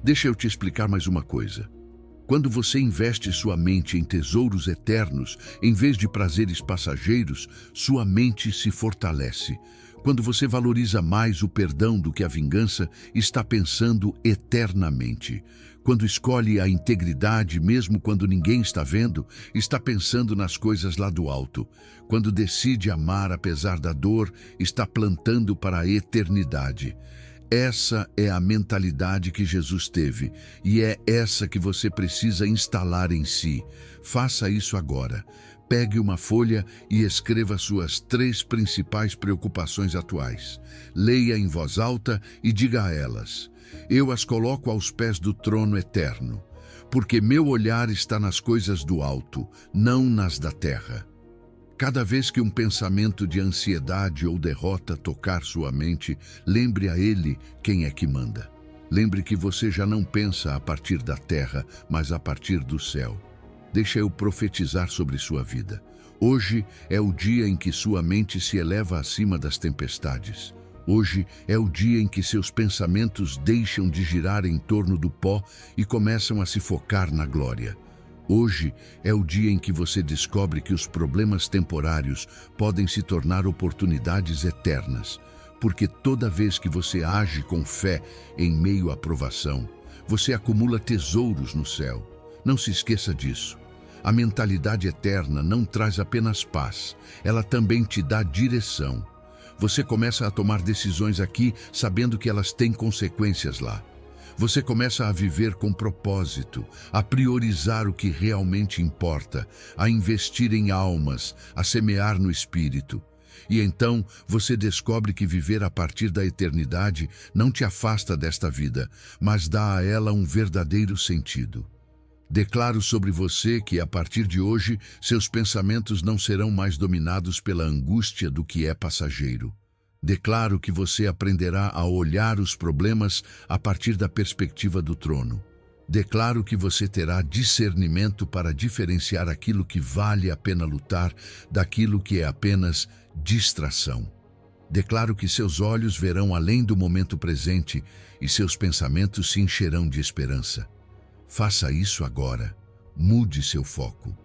Deixa eu te explicar mais uma coisa. Quando você investe sua mente em tesouros eternos, em vez de prazeres passageiros, sua mente se fortalece. Quando você valoriza mais o perdão do que a vingança, está pensando eternamente. Quando escolhe a integridade, mesmo quando ninguém está vendo, está pensando nas coisas lá do alto. Quando decide amar apesar da dor, está plantando para a eternidade. Essa é a mentalidade que Jesus teve, e é essa que você precisa instalar em si. Faça isso agora. Pegue uma folha e escreva suas 3 principais preocupações atuais. Leia em voz alta e diga a elas: eu as coloco aos pés do trono eterno, porque meu olhar está nas coisas do alto, não nas da terra. Cada vez que um pensamento de ansiedade ou derrota tocar sua mente, lembre a ele quem é que manda. Lembre que você já não pensa a partir da terra, mas a partir do céu. Deixa eu profetizar sobre sua vida. Hoje é o dia em que sua mente se eleva acima das tempestades. Hoje é o dia em que seus pensamentos deixam de girar em torno do pó e começam a se focar na glória. Hoje é o dia em que você descobre que os problemas temporários podem se tornar oportunidades eternas, porque toda vez que você age com fé em meio à provação, você acumula tesouros no céu. Não se esqueça disso. A mentalidade eterna não traz apenas paz, ela também te dá direção. Você começa a tomar decisões aqui sabendo que elas têm consequências lá. Você começa a viver com propósito, a priorizar o que realmente importa, a investir em almas, a semear no espírito. E então você descobre que viver a partir da eternidade não te afasta desta vida, mas dá a ela um verdadeiro sentido. Declaro sobre você que, a partir de hoje, seus pensamentos não serão mais dominados pela angústia do que é passageiro. Declaro que você aprenderá a olhar os problemas a partir da perspectiva do trono. Declaro que você terá discernimento para diferenciar aquilo que vale a pena lutar daquilo que é apenas distração. Declaro que seus olhos verão além do momento presente e seus pensamentos se encherão de esperança. Faça isso agora. Mude seu foco.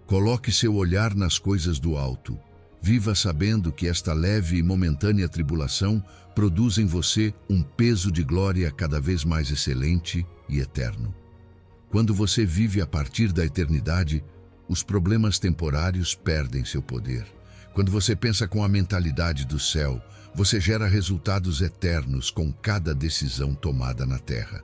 Coloque seu olhar nas coisas do alto. Viva sabendo que esta leve e momentânea tribulação produz em você um peso de glória cada vez mais excelente e eterno. Quando você vive a partir da eternidade, os problemas temporários perdem seu poder. Quando você pensa com a mentalidade do céu, você gera resultados eternos com cada decisão tomada na terra.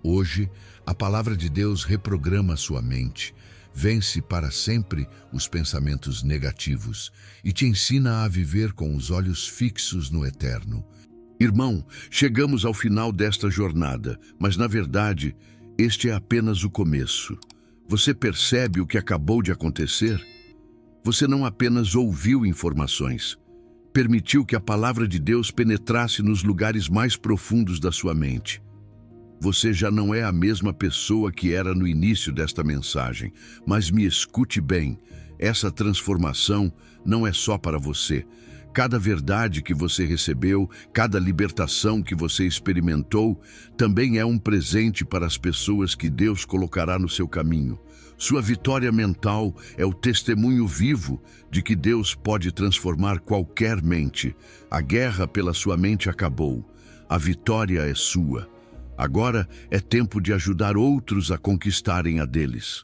Hoje, a palavra de Deus reprograma sua mente, vence para sempre os pensamentos negativos e te ensina a viver com os olhos fixos no eterno. Irmão, chegamos ao final desta jornada, mas na verdade, este é apenas o começo. Você percebe o que acabou de acontecer? Você não apenas ouviu informações, permitiu que a palavra de Deus penetrasse nos lugares mais profundos da sua mente. Você já não é a mesma pessoa que era no início desta mensagem, mas me escute bem, essa transformação não é só para você. Cada verdade que você recebeu, cada libertação que você experimentou, também é um presente para as pessoas que Deus colocará no seu caminho. Sua vitória mental é o testemunho vivo de que Deus pode transformar qualquer mente. A guerra pela sua mente acabou. A vitória é sua. Agora é tempo de ajudar outros a conquistarem a deles.